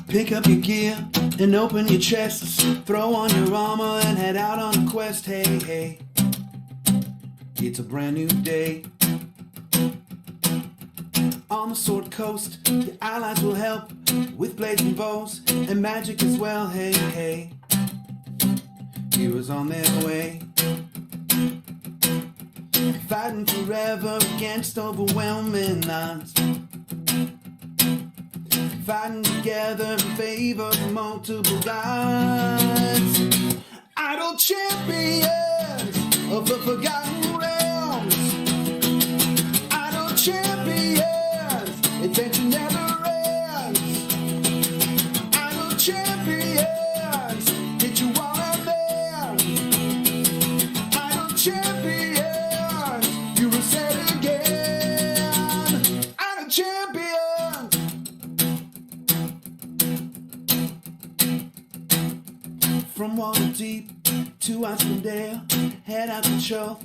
Pick up your gear and open your chests. Throw on your armor and head out on a quest. Hey, hey, it's a brand new day. On the Sword Coast, your allies will help with blazing bows and magic as well. Hey, hey, heroes on their way. Fighting forever against overwhelming odds. Fighting together in favor of multiple gods. Idle champions of the forgotten realms. Idle champions, adventure never ends. Idle champions, get you all out there. Idle champions, you will set again. Idle champions. From Waterdeep to Icewind Dale, head out to Chult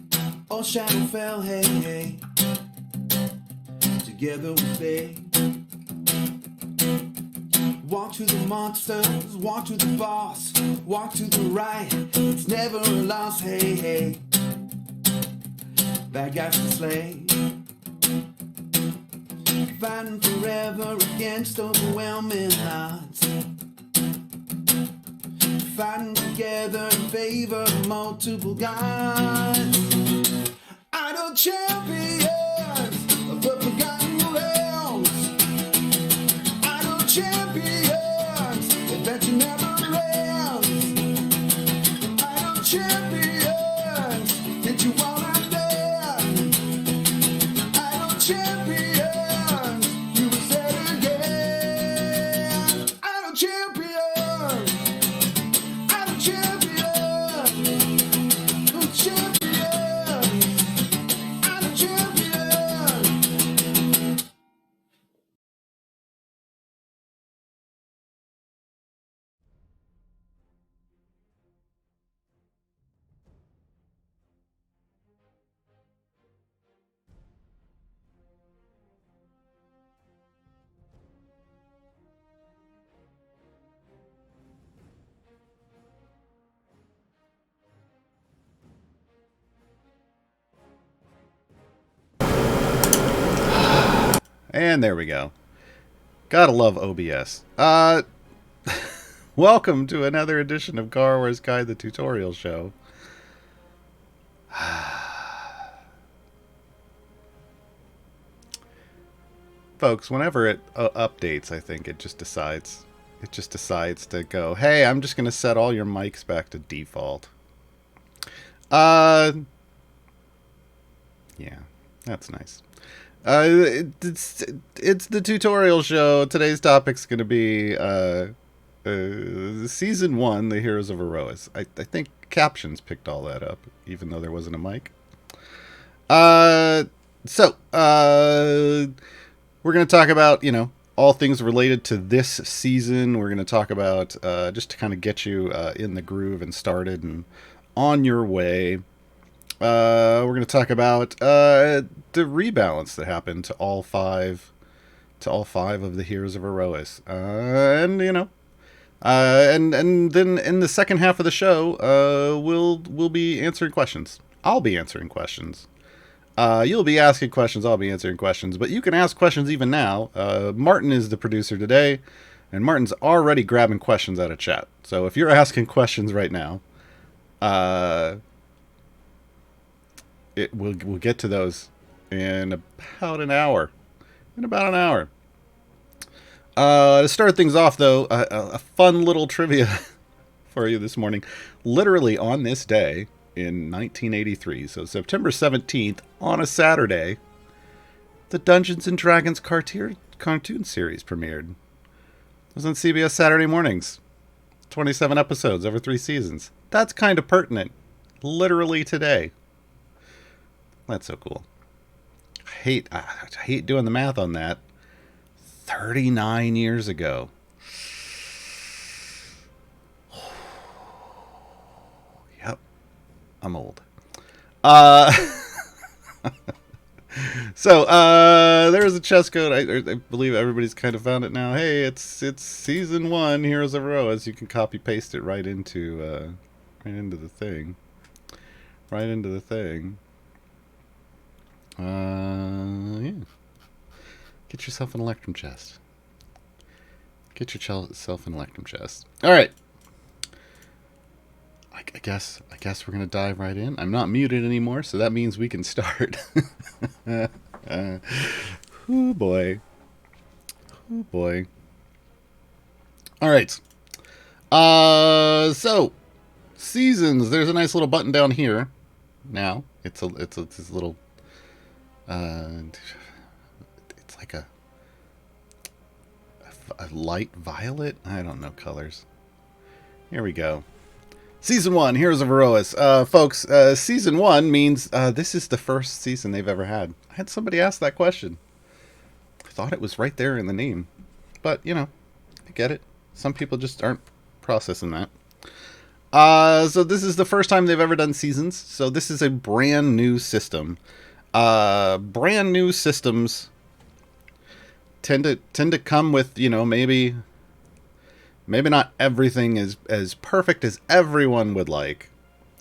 or Shadowfell, hey, hey. Together we stay. Walk to the monsters, walk to the boss, walk to the right, it's never a loss, hey, hey. Bad guys to slay. Fighting forever against overwhelming odds. Fighting together in favor of multiple gods. Idle champions of the forgotten realms. Idle champions, adventure never ends. Idle champions, get you all out there. Idle champions, you will set again. Idle champions. And there we go. Gotta love OBS. Welcome to another edition of Gaarawarr's Guide, the tutorial show. Folks, whenever it updates, I think it just decides to go, hey, I'm just gonna set all your mics back to default. Yeah, that's nice. It's the tutorial show. Today's topic's going to be Season 1, The Heroes of Aerois. I think captions picked all that up, even though there wasn't a mic. So, we're going to talk about, all things related to this season. We're going to talk about, just to kind of get you in the groove and started and on your way. We're going to talk about the rebalance that happened to all five of the Heroes of Aerois, and then in the second half of the show, we'll be answering questions. I'll be answering questions. You'll be asking questions. I'll be answering questions. But you can ask questions even now. Martin is the producer today, and Martin's already grabbing questions out of chat. So if you're asking questions right now, we'll get to those in about an hour. To start things off, though, a fun little trivia for you this morning. Literally on this day in 1983, so September 17th, on a Saturday, the Dungeons & Dragons cartoon series premiered. It was on CBS Saturday mornings. 27 episodes over 3 seasons. That's kind of pertinent. Literally today. That's so cool. I hate doing the math on that. 39 years ago. Yep. I'm old. So, there's a chess code. I believe everybody's kind of found it now. Hey, it's season 1, Heroes of Aerois. You can copy paste it right into the thing. Right into the thing. Yeah. Get yourself an Electrum chest. Get yourself an Electrum chest. All right. I guess we're gonna dive right in. I'm not muted anymore, so that means we can start. Oh boy. Oh boy. All right. So seasons. There's a nice little button down here. Now it's this little. It's like a light violet. I don't know colors. Here we go. Season 1, Heroes of Aerois. Folks, Season 1 means this is the first season they've ever had. I had somebody ask that question. I thought it was right there in the name. But, you know, I get it. Some people just aren't processing that. So this is the first time they've ever done seasons. So this is a brand new system. Brand new systems tend to come with, you know, maybe not everything is as perfect as everyone would like.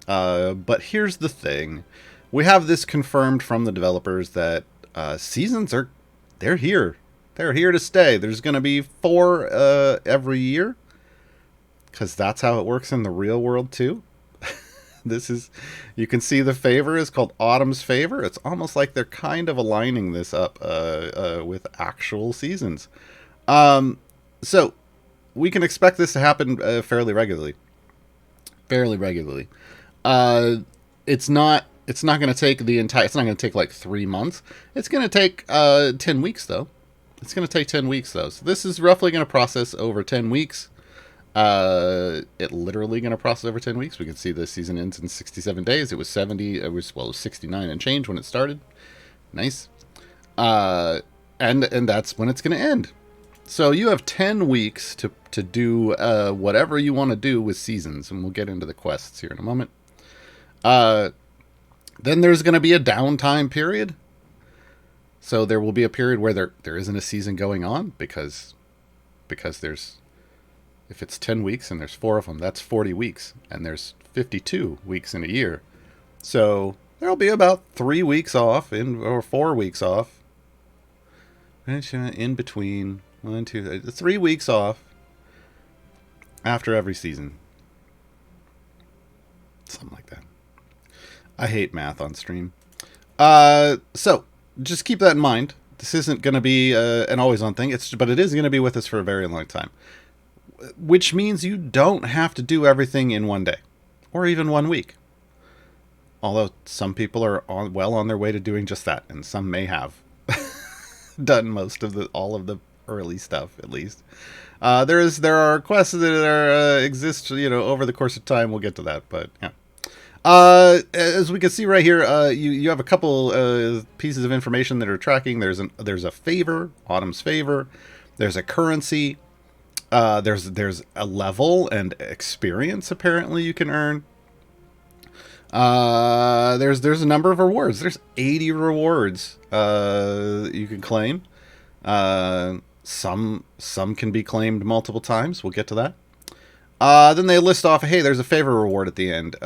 But here's the thing. We have this confirmed from the developers that seasons they're here. They're here to stay. There's going to be 4 every year. Because that's how it works in the real world too. You can see the favor is called Autumn's Favor. It's almost like they're kind of aligning this up with actual seasons. So we can expect this to happen fairly regularly. It's not going to take it's not going to take like 3 months. It's going to take 10 weeks though. So this is roughly going to process over 10 weeks. It literally going to process over 10 weeks. We can see the season ends in 67 days. It was 69 and change when it started. Nice. And that's when it's going to end. So you have 10 weeks to do whatever you want to do with seasons, and we'll get into the quests here in a moment. Then there's going to be a downtime period. So there will be a period where there isn't a season going on because there's, if it's 10 weeks and there's 4 of them, that's 40 weeks, and there's 52 weeks in a year. So there'll be about 3 weeks off or 4 weeks off. In between 3 weeks off after every season. Something like that. I hate math on stream. So just keep that in mind. This isn't going to be an always-on thing, but it is going to be with us for a very long time. Which means you don't have to do everything in one day, or even 1 week. Although some people are well on their way to doing just that, and some may have done all of the early stuff at least. There are quests that exist, you know, over the course of time. We'll get to that, but yeah. As we can see right here, you have a couple pieces of information that are tracking. There's a favor, Autumn's Favor. There's a currency. There's a level and experience apparently you can earn. There's a number of rewards. There's 80 rewards you can claim. Some can be claimed multiple times. We'll get to that. Then they list off, hey, there's a favor reward at the end.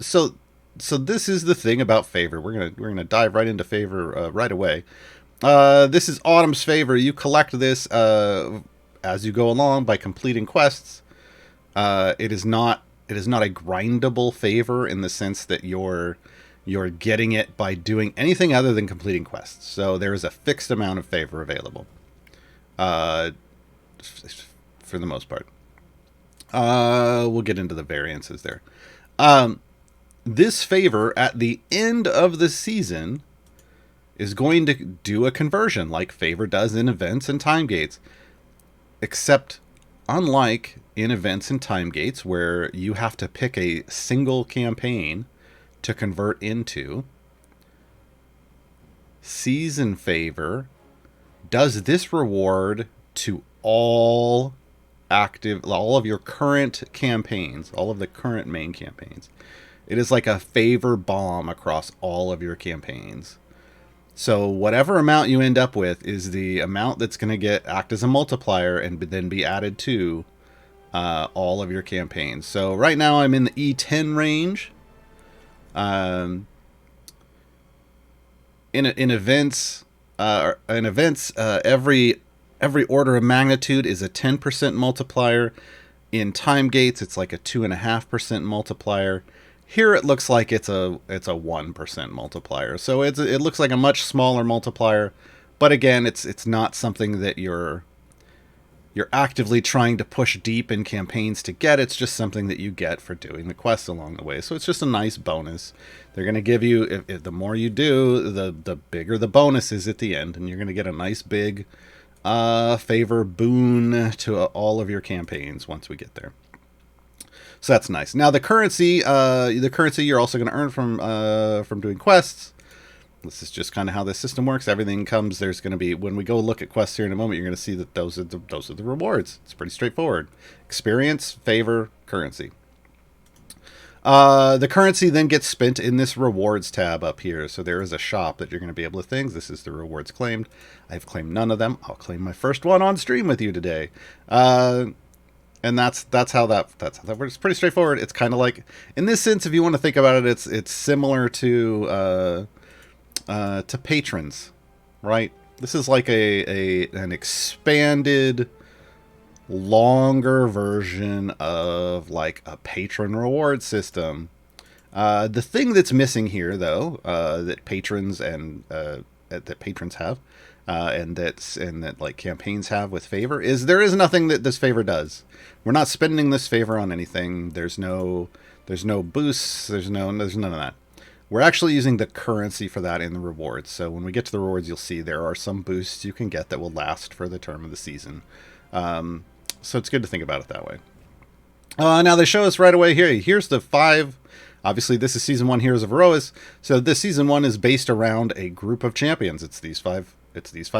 So this is the thing about favor. We're gonna dive right into favor right away. This is Autumn's Favor. You collect this as you go along by completing quests. It is not a grindable favor in the sense that you're getting it by doing anything other than completing quests. So there is a fixed amount of favor available, for the most part. We'll get into the variances there. This favor at the end of the season is going to do a conversion like favor does in events and time gates. Except, unlike in events and time gates where you have to pick a single campaign to convert into, season favor does this reward to all of your current campaigns, all of the current main campaigns. It is like a favor bomb across all of your campaigns. So whatever amount you end up with is the amount that's going to act as a multiplier and then be added to all of your campaigns. So right now I'm in the E10 range. In events, every order of magnitude is a 10% multiplier. In time gates, it's like a 2.5% multiplier. Here it looks like it's a 1% multiplier. So it looks like a much smaller multiplier, but again, it's not something that you're actively trying to push deep in campaigns to get. It's just something that you get for doing the quests along the way. So it's just a nice bonus. They're going to give you, if the more you do, the bigger the bonus is at the end, and you're going to get a nice big favor boon to all of your campaigns once we get there. So that's nice. Now the currency you're also going to earn from doing quests. This is just kind of how this system works. Everything comes. There's going to be, when we go look at quests here in a moment, you're going to see that those are the rewards. It's pretty straightforward. Experience, favor, currency. The currency then gets spent in this rewards tab up here. So there is a shop that you're going to be able to things. This is the rewards claimed. I've claimed none of them. I'll claim my first one on stream with you today. And that's how that works. It's pretty straightforward. It's kind of like, in this sense, if you want to think about it, it's similar to patrons, right? This is like an expanded, longer version of like a patron reward system. The thing that's missing here, though, that patrons have, and that like campaigns have with favor, is there is nothing that this favor does. We're not spending this favor on anything. There's no boosts. There's none of that. We're actually using the currency for that in the rewards. So when we get to the rewards, you'll see there are some boosts you can get that will last for the term of the season. So it's good to think about it that way. Now they show us right away here. Here's the 5. Obviously, this is Season 1 Heroes of Aerois. So this Season 1 is based around a group of champions. It's these 5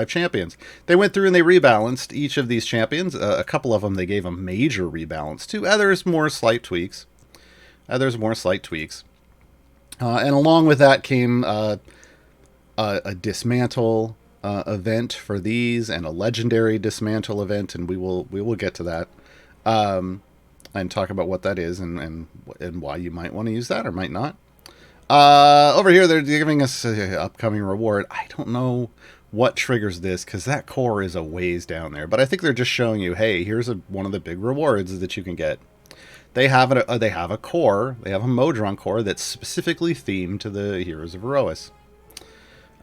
champions. They went through and they rebalanced each of these champions. A couple of them they gave a major rebalance to. Others more slight tweaks. And along with that came a dismantle event for these, and a legendary dismantle event, and we will get to that and talk about what that is and why you might want to use that or might not. Over here they're giving us an upcoming reward. I don't know what triggers this because that core is a ways down there, but I think they're just showing you, hey, here's one of the big rewards that you can get. They have a core. They have a Modron core that's specifically themed to the Heroes of Aerois.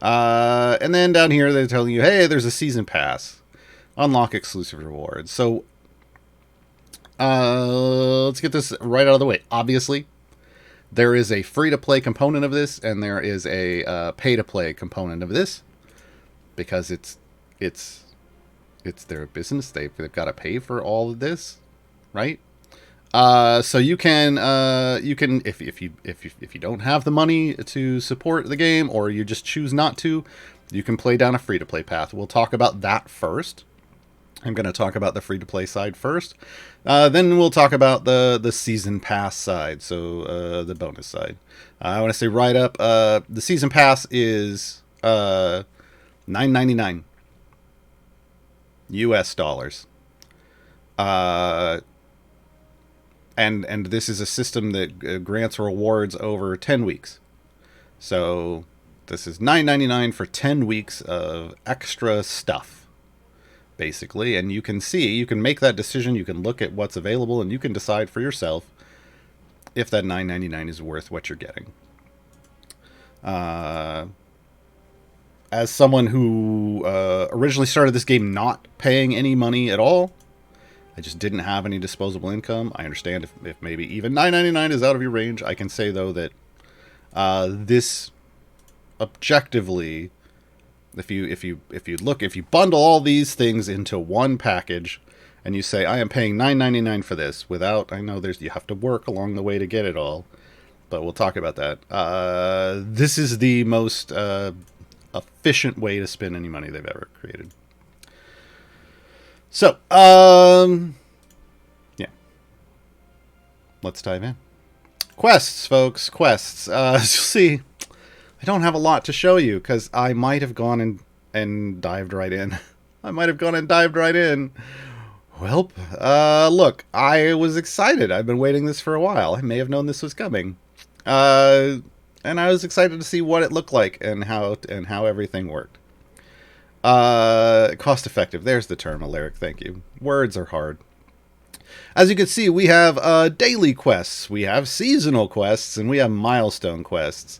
And then down here they're telling you, hey, there's a season pass. Unlock exclusive rewards. So let's get this right out of the way. Obviously, there is a free-to-play component of this, and there is a pay-to-play component of this, because it's their business. They've got to pay for all of this, right? So you can if you don't have the money to support the game, or you just choose not to, you can play down a free-to-play path. We'll talk about that first. I'm going to talk about the free-to-play side first. Then we'll talk about the season pass side, so the bonus side. I want to say right up, the season pass is $9.99 US dollars. And this is a system that grants rewards over 10 weeks. So this is $9.99 for 10 weeks of extra stuff, basically. And you can make that decision. You can look at what's available, and you can decide for yourself if that $9.99 is worth what you're getting. As someone who originally started this game not paying any money at all, I just didn't have any disposable income. I understand if maybe even $9.99 is out of your range. I can say, though, that this objectively, if you bundle all these things into one package, and you say, I am paying $9.99 for this, without, I know you have to work along the way to get it all, but we'll talk about that. This is the most efficient way to spend any money they've ever created. So, yeah. Let's dive in. Quests, folks. Quests. As you'll see, I don't have a lot to show you because I might have gone and dived right in. I might have gone and dived right in. Well, look, I was excited. I've been waiting this for a while. I may have known this was coming. And I was excited to see what it looked like and how everything worked. Cost effective. There's the term, Alaric. Thank you. Words are hard. As you can see, we have daily quests, we have seasonal quests, and we have milestone quests.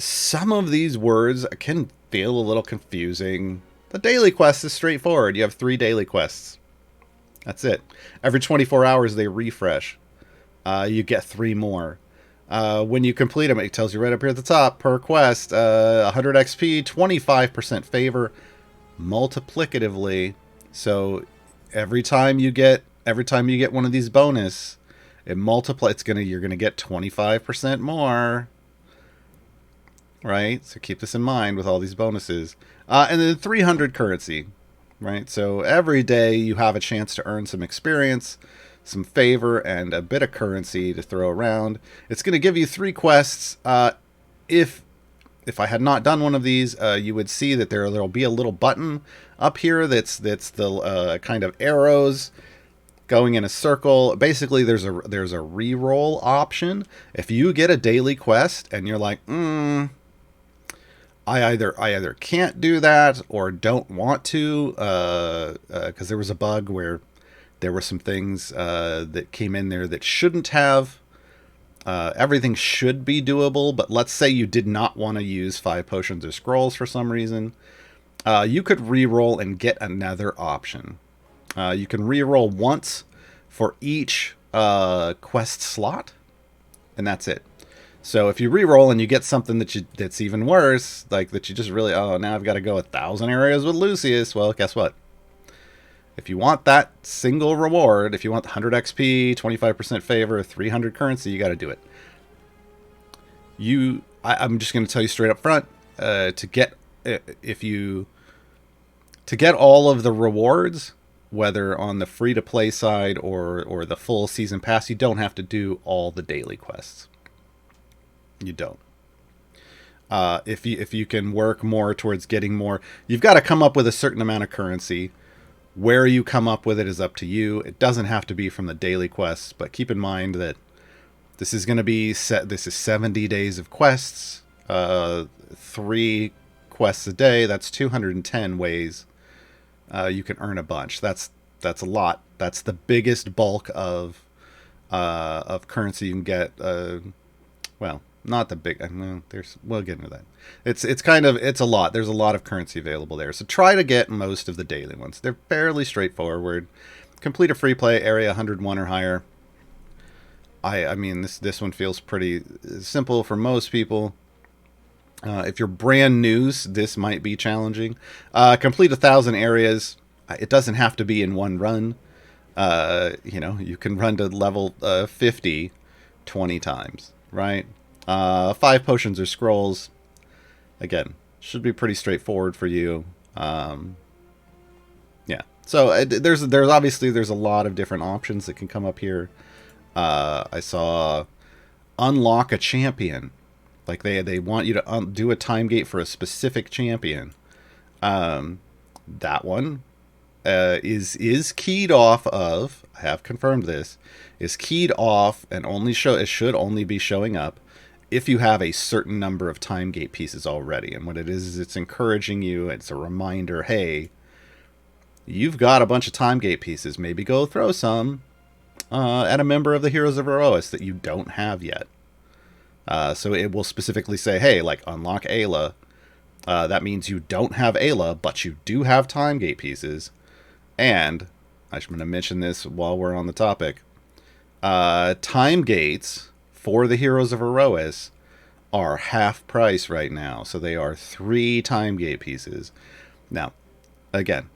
Some of these words can feel a little confusing. The daily quest is straightforward. You have 3 daily quests. That's it. Every 24 hours they refresh. You get 3 more. When you complete them, it tells you right up here at the top, per quest, 100 XP, 25% favor, multiplicatively. So every time you get one of these bonus, it multiplies. You're gonna get 25% more. Right? So keep this in mind with all these bonuses. And then 300 currency. Right? So every day you have a chance to earn some experience, some favor, and a bit of currency to throw around. It's going to give you 3 quests. If I had not done one of these, you would see that there'll be a little button up here that's the kind of arrows going in a circle. Basically, there's a re-roll option. If you get a daily quest and you're like, I either can't do that or don't want to, because there was a bug where there were some things that came in there that shouldn't have. Everything should be doable, but let's say you did not want to use 5 potions or scrolls for some reason. You could re-roll and get another option. You can re-roll once for each quest slot, and that's it. So if you re-roll and you get something that's even worse, like that you just really, now I've got to go 1,000 areas with Lucius, well, guess what? If you want that single reward, if you want 100 XP, 25% favor, 300 currency, you got to do it. I'm just going to tell you straight up front, to get all of the rewards, whether on the free-to-play side or the full season pass, you don't have to do all the daily quests. You don't. If you can work more towards getting more, you've got to come up with a certain amount of currency. Where you come up with it is up to you. It doesn't have to be from the daily quests, but keep in mind that this is going to be set. This is 70 days of quests, 3 quests a day. That's 210 ways you can earn a bunch. That's a lot. That's the biggest bulk of currency you can get. Well, not the big. We'll get into that. It's a lot. There's a lot of currency available there. So try to get most of the daily ones. They're fairly straightforward. Complete a free play area 101 or higher. I mean this one feels pretty simple for most people. If you're brand new, this might be challenging. Complete 1,000 areas. It doesn't have to be in one run. You can run to level 50 20 times, right? 5 potions or scrolls. Again, should be pretty straightforward for you. Yeah. So there's obviously a lot of different options that can come up here. I saw unlock a champion. Like they want you to do a time gate for a specific champion. That one is keyed off of. I have confirmed this. Is keyed off and it should only be showing up if you have a certain number of time gate pieces already. And what it is it's encouraging you. It's a reminder. Hey, you've got a bunch of time gate pieces. Maybe go throw some at a member of the Heroes of Aerois that you don't have yet. So it will specifically say, hey, like unlock Ayla. That means you don't have Ayla, but you do have time gate pieces. And I'm going to mention this while we're on the topic. Time gates for the Heroes of Aerois are half price right now. So they are 3 time gate pieces. Now, again,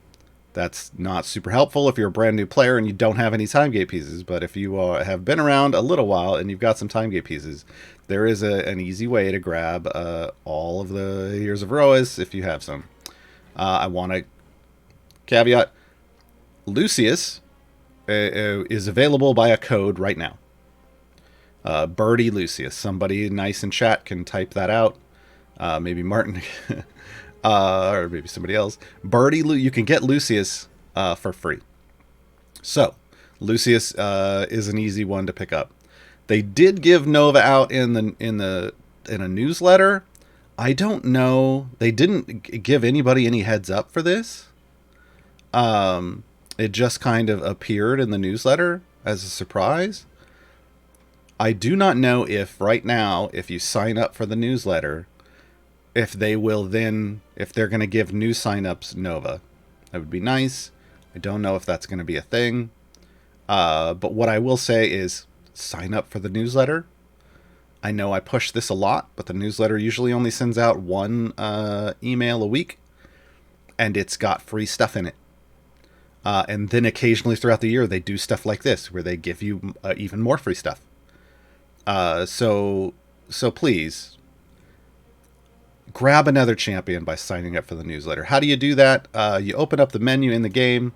that's not super helpful if you're a brand new player and you don't have any time gate pieces. But if you have been around a little while and you've got some time gate pieces, there is an easy way to grab all of the Heroes of Aerois if you have some. I want to caveat, Lucius is available by a code right now. Birdie Lucius. Somebody nice in chat can type that out. Maybe Martin, or maybe somebody else. You can get Lucius for free. So, Lucius is an easy one to pick up. They did give Nova out in a newsletter. I don't know. They didn't give anybody any heads up for this. It just kind of appeared in the newsletter as a surprise. I do not know if right now, if you sign up for the newsletter, if they're going to give new signups Nova. That would be nice. I don't know if that's going to be a thing. But what I will say is sign up for the newsletter. I know I push this a lot, but the newsletter usually only sends out one email a week, and it's got free stuff in it. And then occasionally throughout the year, they do stuff like this, where they give you even more free stuff. So please, grab another champion by signing up for the newsletter. How do you do that? You open up the menu in the game.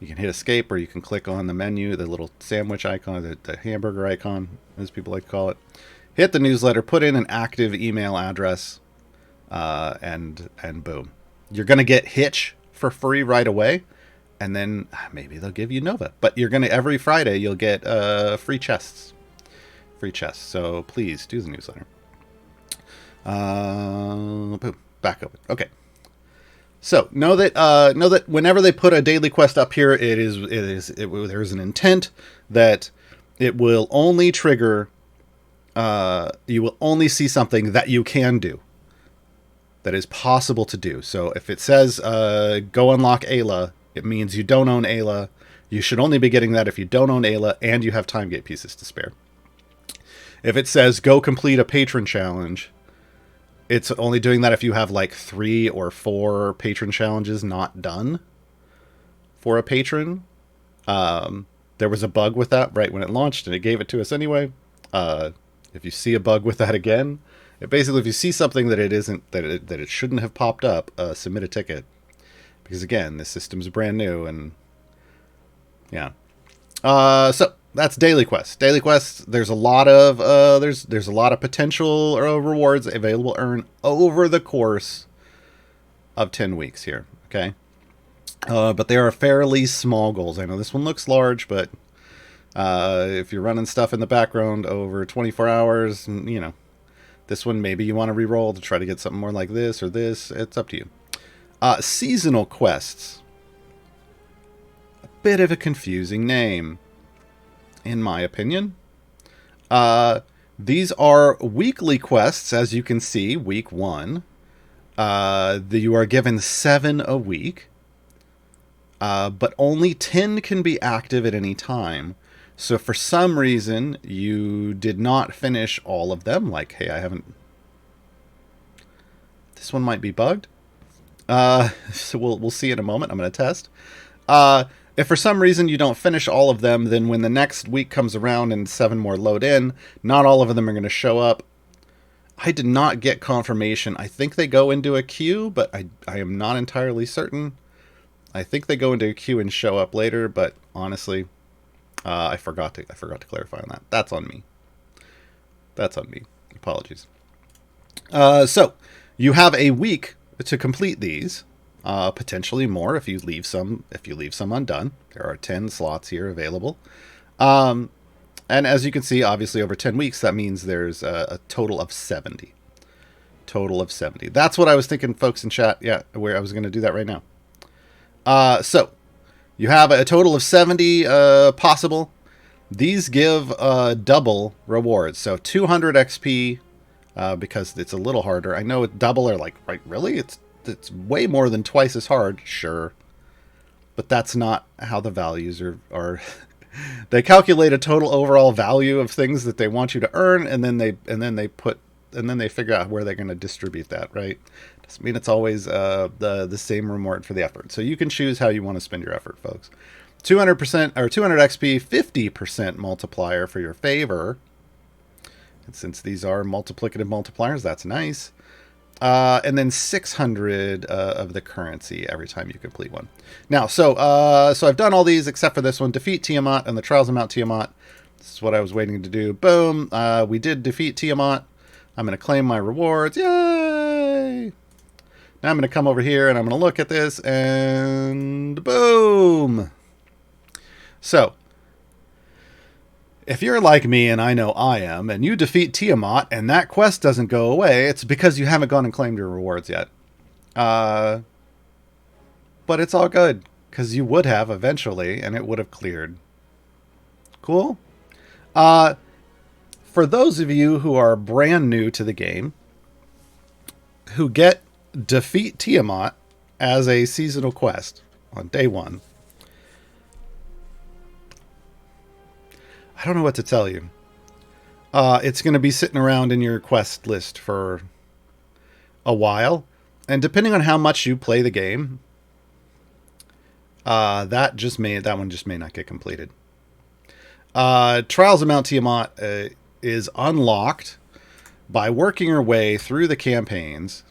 You can hit escape, or you can click on the menu, the little sandwich icon, the hamburger icon, as people like to call it. Hit the newsletter, put in an active email address, and boom. You're going to get Hitch for free right away, and then maybe they'll give you Nova. But every Friday, you'll get free chests. Free chests. So please do the newsletter. Boom. Back open. Okay. So know that whenever they put a daily quest up here, there's an intent that it will only trigger. You will only see something that you can do, that is possible to do. So if it says go unlock Ayla, it means you don't own Ayla. You should only be getting that if you don't own Ayla and you have time gate pieces to spare. If it says go complete a patron challenge, it's only doing that if you have like 3 or 4 patron challenges not done for a patron. There was a bug with that right when it launched, and it gave it to us anyway. If you see a bug with that again, basically if you see something that it shouldn't have popped up, submit a ticket. Because again, this system's brand new, and yeah. So that's daily quests. Daily quests. There's a lot of there's a lot of potential rewards available to earn over the course of 10 weeks here. Okay, but they are fairly small goals. I know this one looks large, but if you're running stuff in the background over 24 hours, this one maybe you want to re-roll to try to get something more like this or this. It's up to you. Seasonal quests. A bit of a confusing name, in my opinion. These are weekly quests, as you can see, week 1. You are given 7 a week, but only 10 can be active at any time. So for some reason, you did not finish all of them. Like, hey, I haven't... This one might be bugged. So we'll see in a moment. I'm going to test. If for some reason you don't finish all of them, then when the next week comes around and 7 more load in, not all of them are going to show up. I did not get confirmation. I think they go into a queue, but I am not entirely certain. I think they go into a queue and show up later, but honestly, I forgot to clarify on that. That's on me. That's on me. Apologies. So you have a week to complete these. Potentially more if you leave some undone. There are 10 slots here available. And as you can see, obviously over 10 weeks, that means there's a total of 70. Total of 70. That's what I was thinking, folks in chat. Yeah, where I was going to do that right now. So you have a total of 70 possible. These give double rewards. So 200 XP because it's a little harder. I know double are like, right, really? It's way more than twice as hard, sure. But that's not how the values are. They calculate a total overall value of things that they want you to earn, and then they figure out where they're going to distribute that, right? Doesn't mean it's always the same reward for the effort. So you can choose how you want to spend your effort, folks. 200% or 200 XP, 50% multiplier for your favor. And since these are multiplicative multipliers, that's nice. And then 600 of the currency every time you complete one. Now, so I've done all these except for this one. Defeat Tiamat and the Trials of Mount Tiamat. This is what I was waiting to do. Boom. We did defeat Tiamat. I'm going to claim my rewards. Yay! I'm going to come over here and I'm going to look at this and boom. So, if you're like me, and I know I am, and you defeat Tiamat and that quest doesn't go away, it's because you haven't gone and claimed your rewards yet. But it's all good, because you would have eventually, and it would have cleared. Cool? For those of you who are brand new to the game, who get defeat Tiamat as a seasonal quest on day 1, I don't know what to tell you. It's going to be sitting around in your quest list for a while. And depending on how much you play the game, that one just may not get completed. Trials of Mount Tiamat is unlocked by working your way through the campaigns.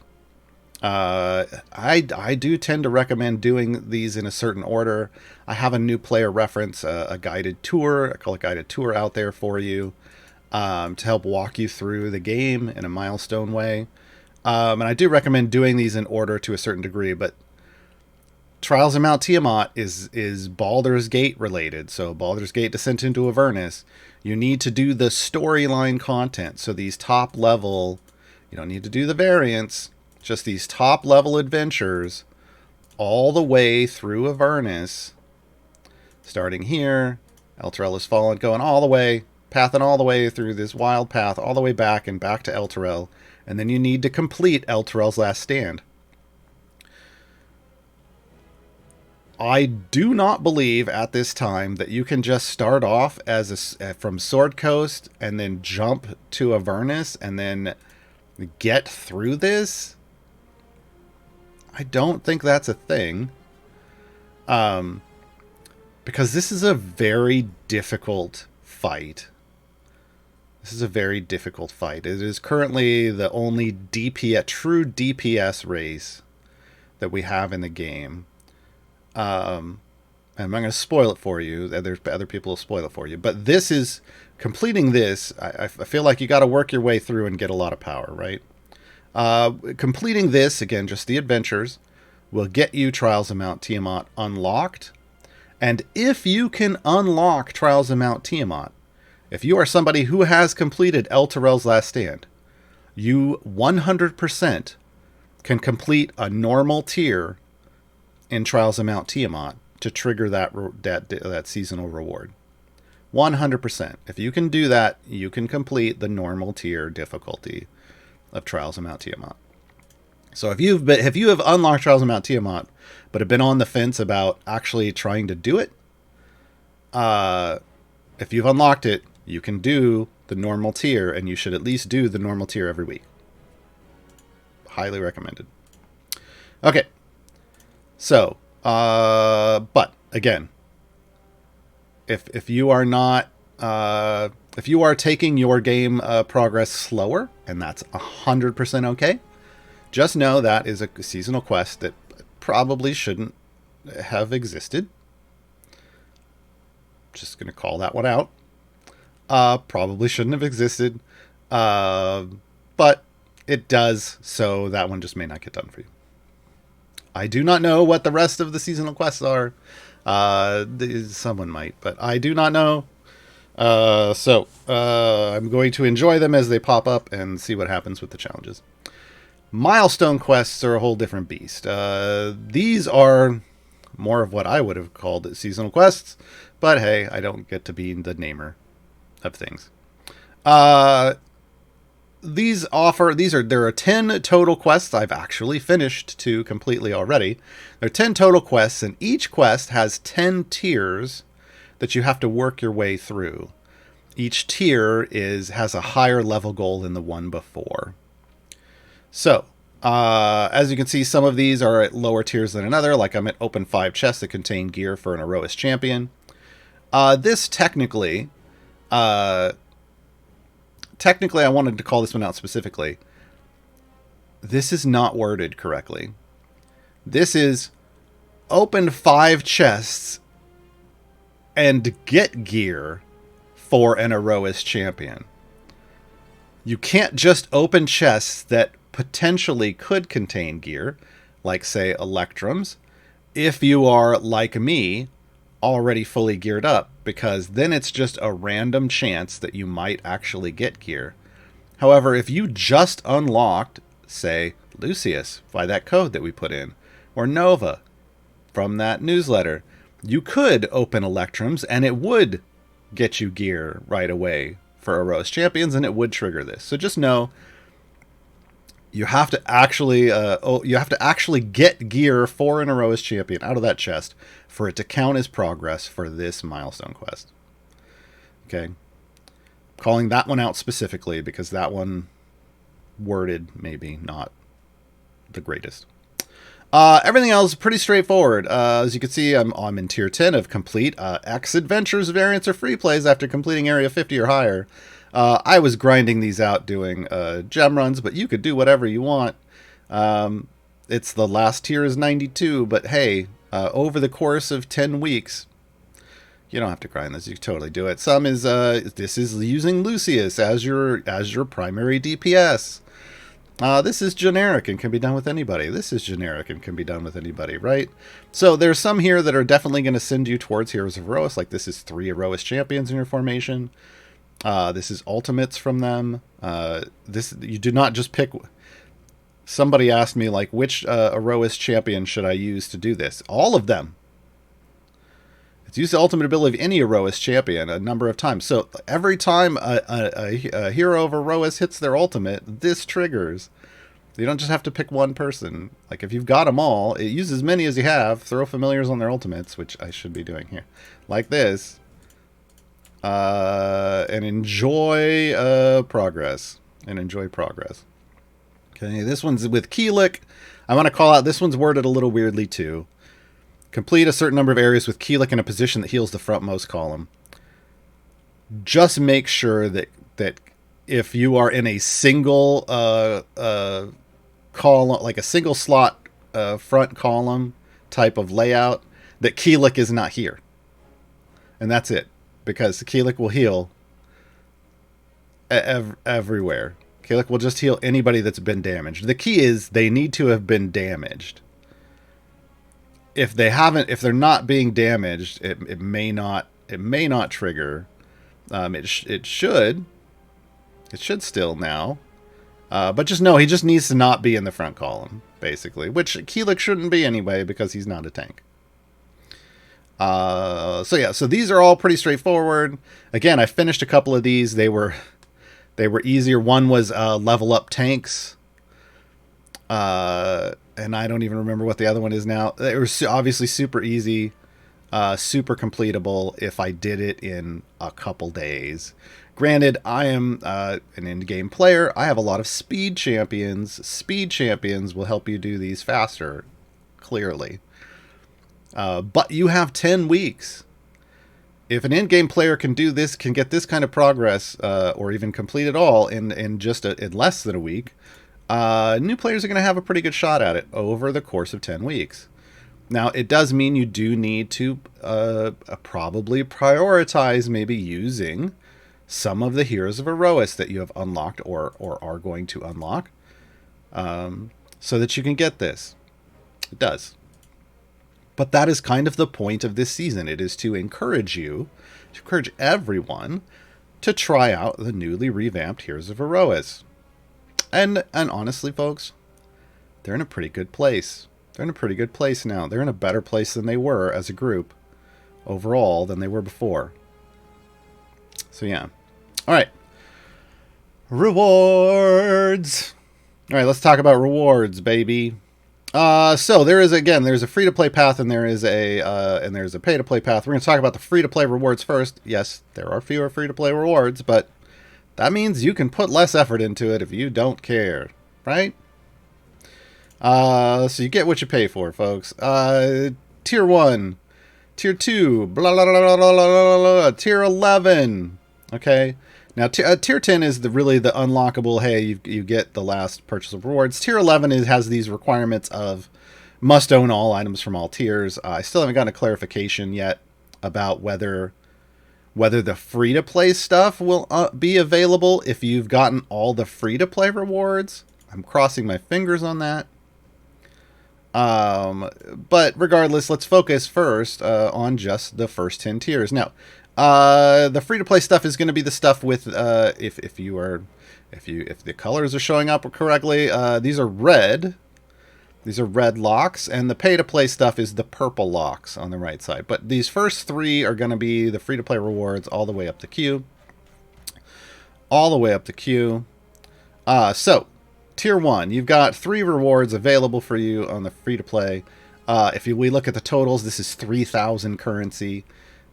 I do tend to recommend doing these in a certain order. I have a new player reference, a guided tour, I call it guided tour out there for you, to help walk you through the game in a milestone way. And I do recommend doing these in order to a certain degree, but Trials of Mount Tiamat is Baldur's Gate related. So Baldur's Gate Descent into Avernus, you need to do the storyline content. So these top level, you don't need to do the variants, just these top level adventures all the way through Avernus, starting here, Elturel has fallen, going all the way, pathing all the way through this wild path, all the way back and back to Elturel, and then you need to complete Elturel's Last Stand. I do not believe at this time that you can just start off as from Sword Coast and then jump to Avernus and then get through this. I don't think that's a thing. Because this is a very difficult fight. This is a very difficult fight. It is currently the only true DPS race that we have in the game. And I'm not going to spoil it for you. Other people will spoil it for you. But this is, completing this, I feel like you got to work your way through and get a lot of power, right? Completing this, again, just the adventures, will get you Trials of Mount Tiamat unlocked. And if you can unlock Trials of Mount Tiamat, if you are somebody who has completed Elturel's Last Stand, you 100% can complete a normal tier in Trials of Mount Tiamat to trigger that seasonal reward. 100%. If you can do that, you can complete the normal tier difficulty of Trials of Mount Tiamat. So if you have unlocked Trials of Mount Tiamat, but have been on the fence about actually trying to do it, if you've unlocked it, you can do the normal tier, and you should at least do the normal tier every week. Highly recommended. Okay. So, but again, if you are not, if you are taking your game progress slower, and that's 100% okay, just know that is a seasonal quest that probably shouldn't have existed. Just going to call that one out. Probably shouldn't have existed, but it does, so that one just may not get done for you. I do not know what the rest of the seasonal quests are. Someone might, but I do not know. So I'm going to enjoy them as they pop up and see what happens with the challenges. Milestone quests are a whole different beast. These are more of what I would have called seasonal quests, but hey, I don't get to be the namer of things. There are 10 total quests. I've actually finished 2 completely already. There are 10 total quests, and each quest has 10 tiers that you have to work your way through. Each tier has a higher level goal than the one before. So, as you can see, some of these are at lower tiers than another. Like I'm at open 5 chests that contain gear for an Aerois champion. This technically, I wanted to call this one out specifically. This is not worded correctly. This is open 5 chests and get gear for an Aerois champion. You can't just open chests that potentially could contain gear. like say Electrums, if you are like me, already fully geared up, because then it's just a random chance that you might actually get gear. However, if you just unlocked, say, Lucius by that code that we put in, or Nova from that newsletter, you could open Electrums and it would get you gear right away for Aerois champions, and it would trigger this. So just know you have to actually get gear for an Aerois champion out of that chest for it to count as progress for this milestone quest. Okay, calling that one out specifically because that one worded maybe not the greatest. Everything else is pretty straightforward. As you can see, I'm in tier 10 of complete X Adventures variants or free plays after completing area 50 or higher. I was grinding these out doing gem runs, but you could do whatever you want. It's the last tier is 92, but hey, over the course of 10 weeks, you don't have to grind this. You can totally do it. Some is this is using Lucius as your primary DPS. This is generic and can be done with anybody. This is generic and can be done with anybody, right? So there's some here that are definitely going to send you towards Heroes of Aerois, like this is 3 Aerois champions in your formation. This is ultimates from them. This you do not just pick. Somebody asked me, like, which Aerois champion should I use to do this? All of them. It's used the ultimate ability of any Aerois champion a number of times. So every time a hero of Aerois hits their ultimate, this triggers. You don't just have to pick one person. Like, if you've got them all, it uses as many as you have. Throw familiars on their ultimates, which I should be doing here. Like this. And enjoy progress. Okay, this one's with Kelik. I want to call out, this one's worded a little weirdly too. Complete a certain number of areas with Kelik in a position that heals the frontmost column. Just make sure that if you are in a single column, like a single slot front column type of layout, that Kelik is not here. And that's it. Because Kelik will heal everywhere. Kelik will just heal anybody that's been damaged. The key is they need to have been damaged. If they're not being damaged, it may not trigger. It should still now. But just know he just needs to not be in the front column, basically. Which Kelik shouldn't be anyway, because he's not a tank. So these are all pretty straightforward. Again, I finished a couple of these. They were easier. One was level up tanks. And I don't even remember what the other one is now. They were obviously super easy, super completable if I did it in a couple days. Granted, I am an in-game player. I have a lot of speed champions. Speed champions will help you do these faster, clearly. But you have 10 weeks. If an in-game player can do this, can get this kind of progress, or even complete it all in just in less than a week, new players are going to have a pretty good shot at it over the course of 10 weeks. Now, it does mean you do need to probably prioritize maybe using some of the Heroes of Aerois that you have unlocked or are going to unlock, so that you can get this. It does. But that is kind of the point of this season. It is to encourage everyone to try out the newly revamped Heroes of Aerois. And honestly, folks, they're in a pretty good place. They're in a pretty good place now. They're in a better place than they were as a group overall than they were before. So yeah. All right. Rewards. All right, let's talk about rewards, baby. So there's a free-to-play path and there's a pay-to-play path. We're going to talk about the free-to-play rewards first. Yes, there are fewer free-to-play rewards, but that means you can put less effort into it if you don't care, right? So you get what you pay for, folks. Tier 1, Tier 2, blah, blah, blah, blah, blah, blah, blah, Tier 11. Okay. Now, Tier 10 is really the unlockable, hey, you get the last purchase of rewards. Tier 11 has these requirements of must own all items from all tiers. I still haven't gotten a clarification yet about whether the free-to-play stuff will be available if you've gotten all the free-to-play rewards. I'm crossing my fingers on that. But regardless, let's focus first on just the first 10 tiers. Now, the free-to-play stuff is going to be the stuff with if the colors are showing up correctly. These are red. These are red locks, and the pay-to-play stuff is the purple locks on the right side. But these first three are going to be the free-to-play rewards all the way up the queue. All the way up the queue. So, Tier 1, you've got 3 rewards available for you on the free-to-play. If we look at the totals, this is 3,000 currency.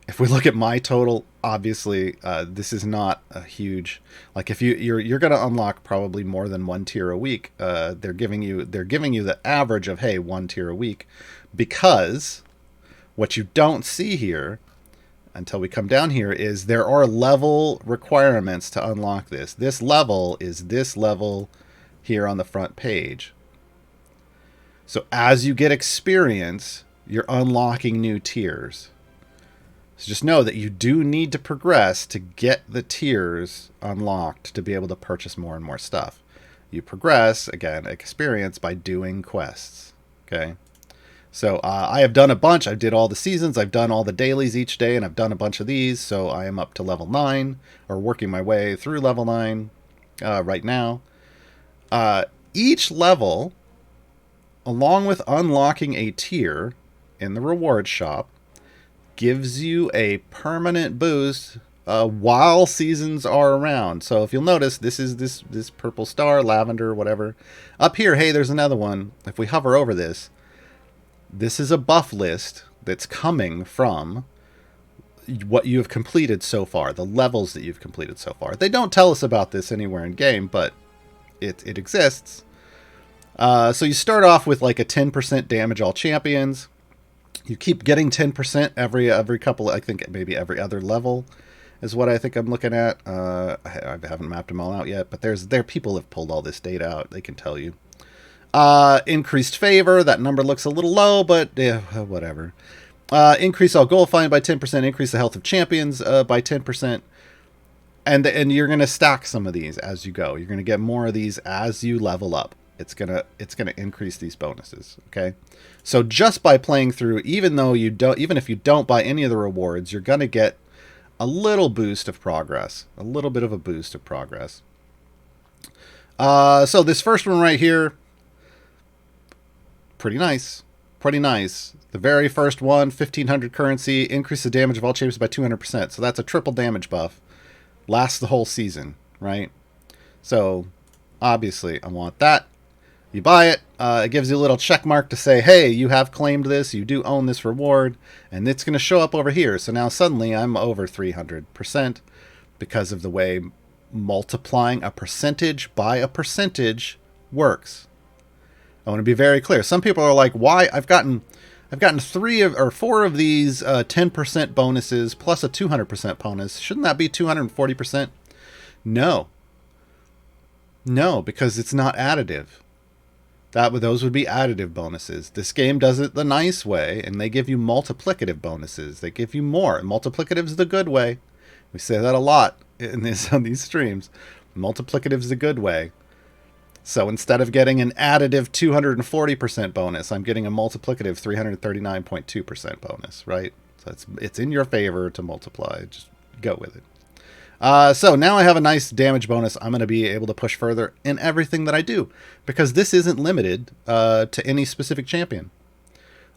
If we look at my total, obviously, this is not a huge... Like, if you're going to unlock probably more than 1 tier a week. They're giving you the average of, hey, 1 tier a week. Because what you don't see here, until we come down here, is there are level requirements to unlock this. This level is this level here on the front page. So as you get experience, you're unlocking new tiers. So just know that you do need to progress to get the tiers unlocked to be able to purchase more and more stuff. You progress, again, experience by doing quests. Okay? So I have done a bunch. I did all the seasons. I've done all the dailies each day, and I've done a bunch of these. So I am up to level 9, or working my way through level 9 right now. Each level, along with unlocking a tier in the reward shop, gives you a permanent boost while seasons are around. So if you'll notice, this is this purple star, lavender, whatever. Up here, hey, there's another one. If we hover over this, this is a buff list that's coming from what you have completed so far, the levels that you've completed so far. They don't tell us about this anywhere in game, but it exists. So you start off with like a 10% damage all champions. You keep getting 10% every couple, I think maybe every other level is what I think I'm looking at. I haven't mapped them all out yet, but there people have pulled all this data out. They can tell you. Increased favor, that number looks a little low, but whatever. Increase all gold find by 10%, increase the health of champions by 10%. And you're going to stack some of these as you go. You're going to get more of these as you level up. It's going to increase these bonuses, okay? So just by playing through, even if you don't buy any of the rewards, you're going to get a little boost of progress, a little bit of a boost of progress. So this first one right here, pretty nice. Pretty nice. The very first one, 1,500 currency, increase the damage of all champions by 200%. So that's a triple damage buff. Lasts the whole season, right? So, obviously, I want that. You buy it. It gives you a little check mark to say, hey, you have claimed this. You do own this reward. And it's going to show up over here. So now suddenly I'm over 300% because of the way multiplying a percentage by a percentage works. I want to be very clear. Some people are like, why? I've gotten 4 of these 10% bonuses plus a 200% bonus. Shouldn't that be 240%? No. No, because it's not additive. Those would be additive bonuses. This game does it the nice way, and they give you multiplicative bonuses. They give you more. Multiplicative's the good way. We say that a lot on these streams. Multiplicative's the good way. So instead of getting an additive 240% bonus, I'm getting a multiplicative 339.2% bonus, right? So it's in your favor to multiply. Just go with it. So now I have a nice damage bonus. I'm going to be able to push further in everything that I do, because this isn't limited to any specific champion.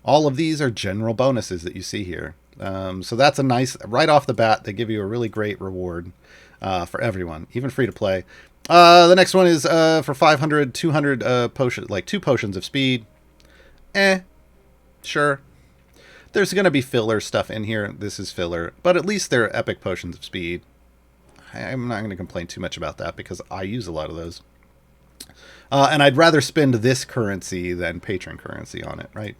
All of these are general bonuses that you see here. So that's a nice, right off the bat, they give you a really great reward for everyone, even free to play. The next one is for 500, 200 potion, like 2 potions of speed. Sure. There's going to be filler stuff in here. This is filler, but at least they're epic potions of speed. I'm not going to complain too much about that because I use a lot of those. And I'd rather spend this currency than patron currency on it, right?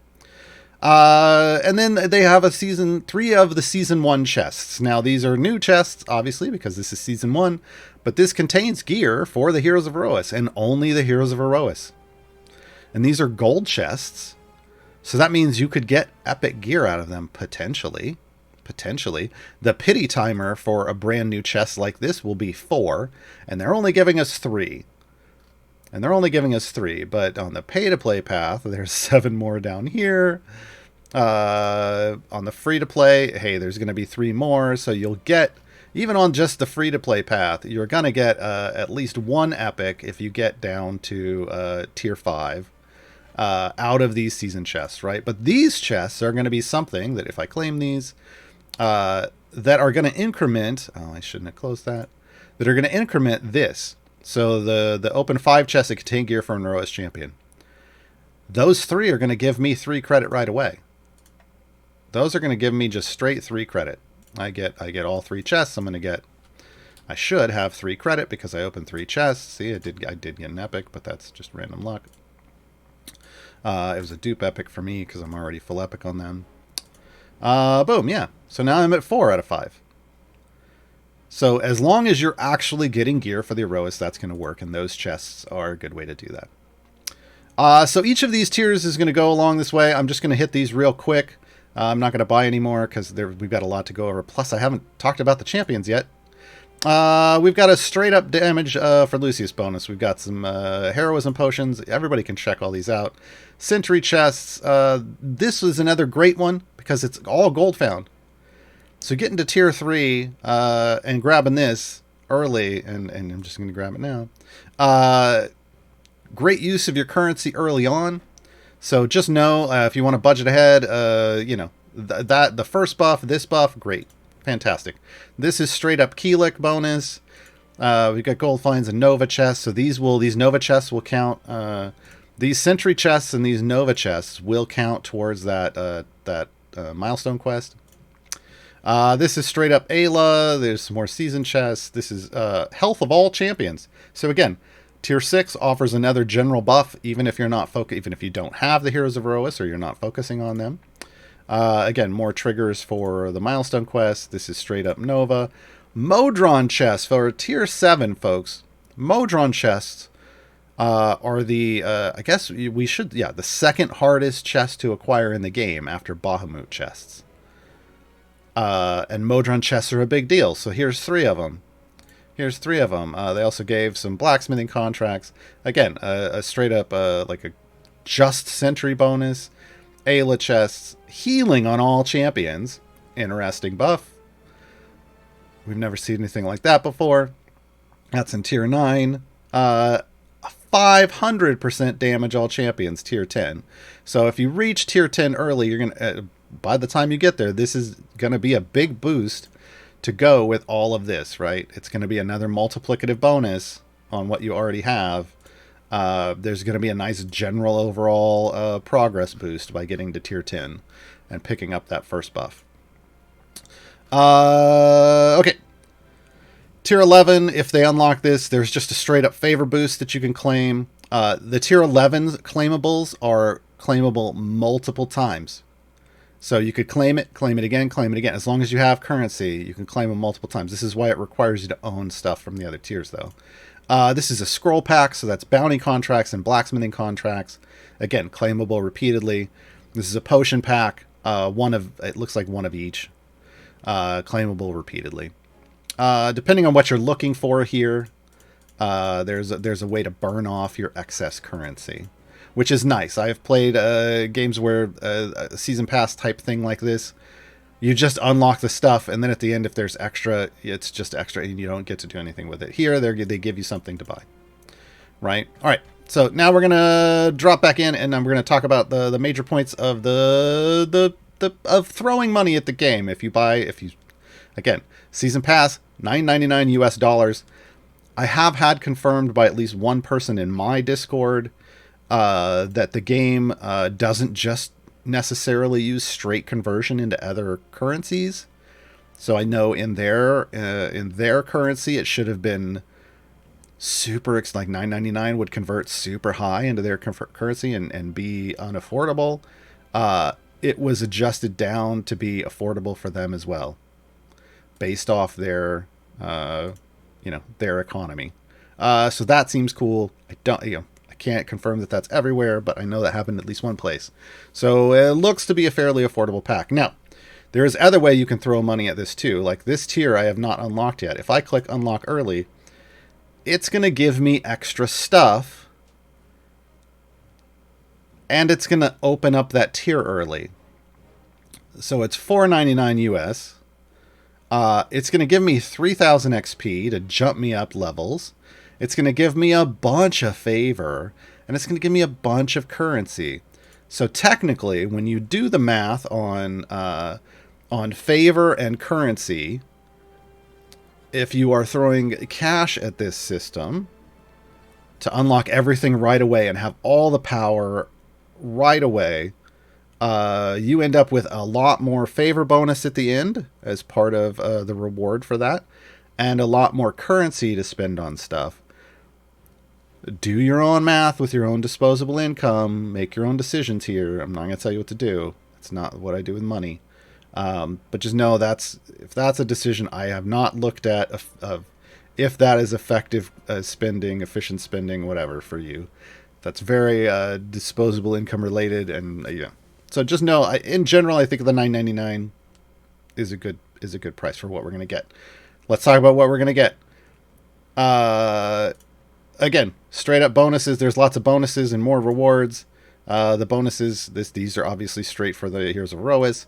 And then they have 3 of the season 1 chests. Now these are new chests, obviously, because this is season 1, but this contains gear for the Heroes of Aerois and only the Heroes of Aerois. And these are gold chests. So that means you could get epic gear out of them, potentially. The pity timer for a brand new chest like this will be 4, and they're only giving us 3. And they're only giving us 3, but on the pay-to-play path, there's 7 more down here. On the free-to-play, hey, there's going to be 3 more, so you'll get, even on just the free-to-play path, you're going to get at least 1 epic if you get down to tier 5 out of these season chests, right? But these chests are going to be something that if I claim these, that are going to increment, oh, I shouldn't have closed that, that are going to increment this. So the open 5 chests that contain gear for an Aerois champion. Those 3 are going to give me 3 credit right away. Those are going to give me just straight 3 credit. I get all 3 chests. I should have 3 credit because I opened 3 chests. See, I did get an epic, but that's just random luck. It was a dupe epic for me because I'm already full epic on them. Boom, yeah. So now I'm at 4 out of 5. So as long as you're actually getting gear for the Aerois, that's going to work, and those chests are a good way to do that. So each of these tiers is going to go along this way. I'm just going to hit these real quick. I'm not going to buy any more because we've got a lot to go over. Plus, I haven't talked about the champions yet. We've got a straight-up damage for Lucius bonus. We've got some heroism potions. Everybody can check all these out. Sentry chests. This was another great one because it's all gold found. So getting to tier 3 and grabbing this early, and I'm just going to grab it now. Great use of your currency early on. So just know if you want to budget ahead, the first buff, this buff, great, fantastic. This is straight up Kelik bonus. We've got gold finds and Nova chests. So these Nova chests will count. These Sentry chests and these Nova chests will count towards that milestone quest. This is straight up Ayla. There's some more season chests. This is health of all champions. So again, tier 6 offers another general buff, even if you're not even if you don't have the Heroes of Aerois or you're not focusing on them. Again, more triggers for the milestone quest. This is straight up Nova. Modron chests for tier 7, folks. Modron chests are the the second hardest chest to acquire in the game after Bahamut chests. And Modron chests are a big deal. So here's 3 of them. They also gave some blacksmithing contracts. Again, a straight up like a just Sentry bonus. Ayla chests. Healing on all champions. Interesting buff. We've never seen anything like that before. That's in tier 9. 500% damage all champions, tier 10. So if you reach tier 10 early, you're gonna by the time you get there, this is gonna be a big boost to go with all of this, right? It's gonna be another multiplicative bonus on what you already have. There's gonna be a nice general overall progress boost by getting to tier 10 and picking up that first buff. Okay. Tier 11, if they unlock this, there's just a straight up favor boost that you can claim. The tier 11's claimables are claimable multiple times. So you could claim it again. As long as you have currency, you can claim them multiple times. This is why it requires you to own stuff from the other tiers, though. This is a scroll pack, so that's bounty contracts and blacksmithing contracts. Again, claimable repeatedly. This is a potion pack. It looks like one of each. Claimable repeatedly. Depending on what you're looking for here, there's a way to burn off your excess currency, which is nice. I've played games where a season pass type thing like this, you just unlock the stuff, and then at the end, if there's extra, it's just extra, and you don't get to do anything with it. Here, they give you something to buy, right? All right. So now we're gonna drop back in, and we're gonna talk about the major points of of throwing money at the game. Again, season pass, $9.99 US. I have had confirmed by at least one person in my Discord that the game doesn't just necessarily use straight conversion into other currencies. So I know in their currency it should have been super, like $9.99 would convert super high into their currency and be unaffordable. It was adjusted down to be affordable for them as well, based off their their economy. So that seems cool. I can't confirm that that's everywhere, but I know that happened at least one place. So it looks to be a fairly affordable pack. Now, there is other way you can throw money at this too. Like this tier I have not unlocked yet. If I click unlock early, it's going to give me extra stuff and it's going to open up that tier early. So it's $4.99 US. It's going to give me 3,000 XP to jump me up levels. It's going to give me a bunch of favor, and it's going to give me a bunch of currency. So technically, when you do the math on favor and currency, if you are throwing cash at this system to unlock everything right away and have all the power right away, you end up with a lot more favor bonus at the end as part of the reward for that, and a lot more currency to spend on stuff. Do your own math with your own disposable income. Make your own decisions here. I'm not going to tell you what to do. It's not what I do with money. But just know if that's a decision I have not looked at, if that is effective spending, efficient spending, whatever for you. That's very disposable income related, and yeah. So just know, in general, I think the $9.99 is a good price for what we're going to get. Let's talk about what we're going to get. Again, straight up bonuses. There's lots of bonuses and more rewards. The bonuses, these are obviously straight for the Heroes of Aerois.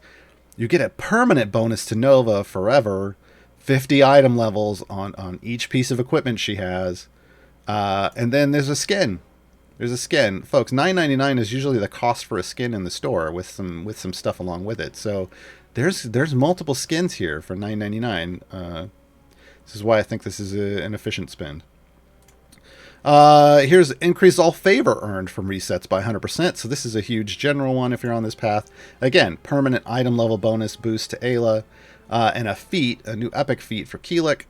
You get a permanent bonus to Nova forever, 50 item levels on each piece of equipment she has, and then there's a skin. There's a skin, folks. $9.99 is usually the cost for a skin in the store with some stuff along with it. So there's multiple skins here for $9.99. This is why I think this is an efficient spend. Here's increase all favor earned from resets by 100%. So this is a huge general one if you're on this path. Again, permanent item level bonus boost to Ayla, and a new epic feat for Kelik.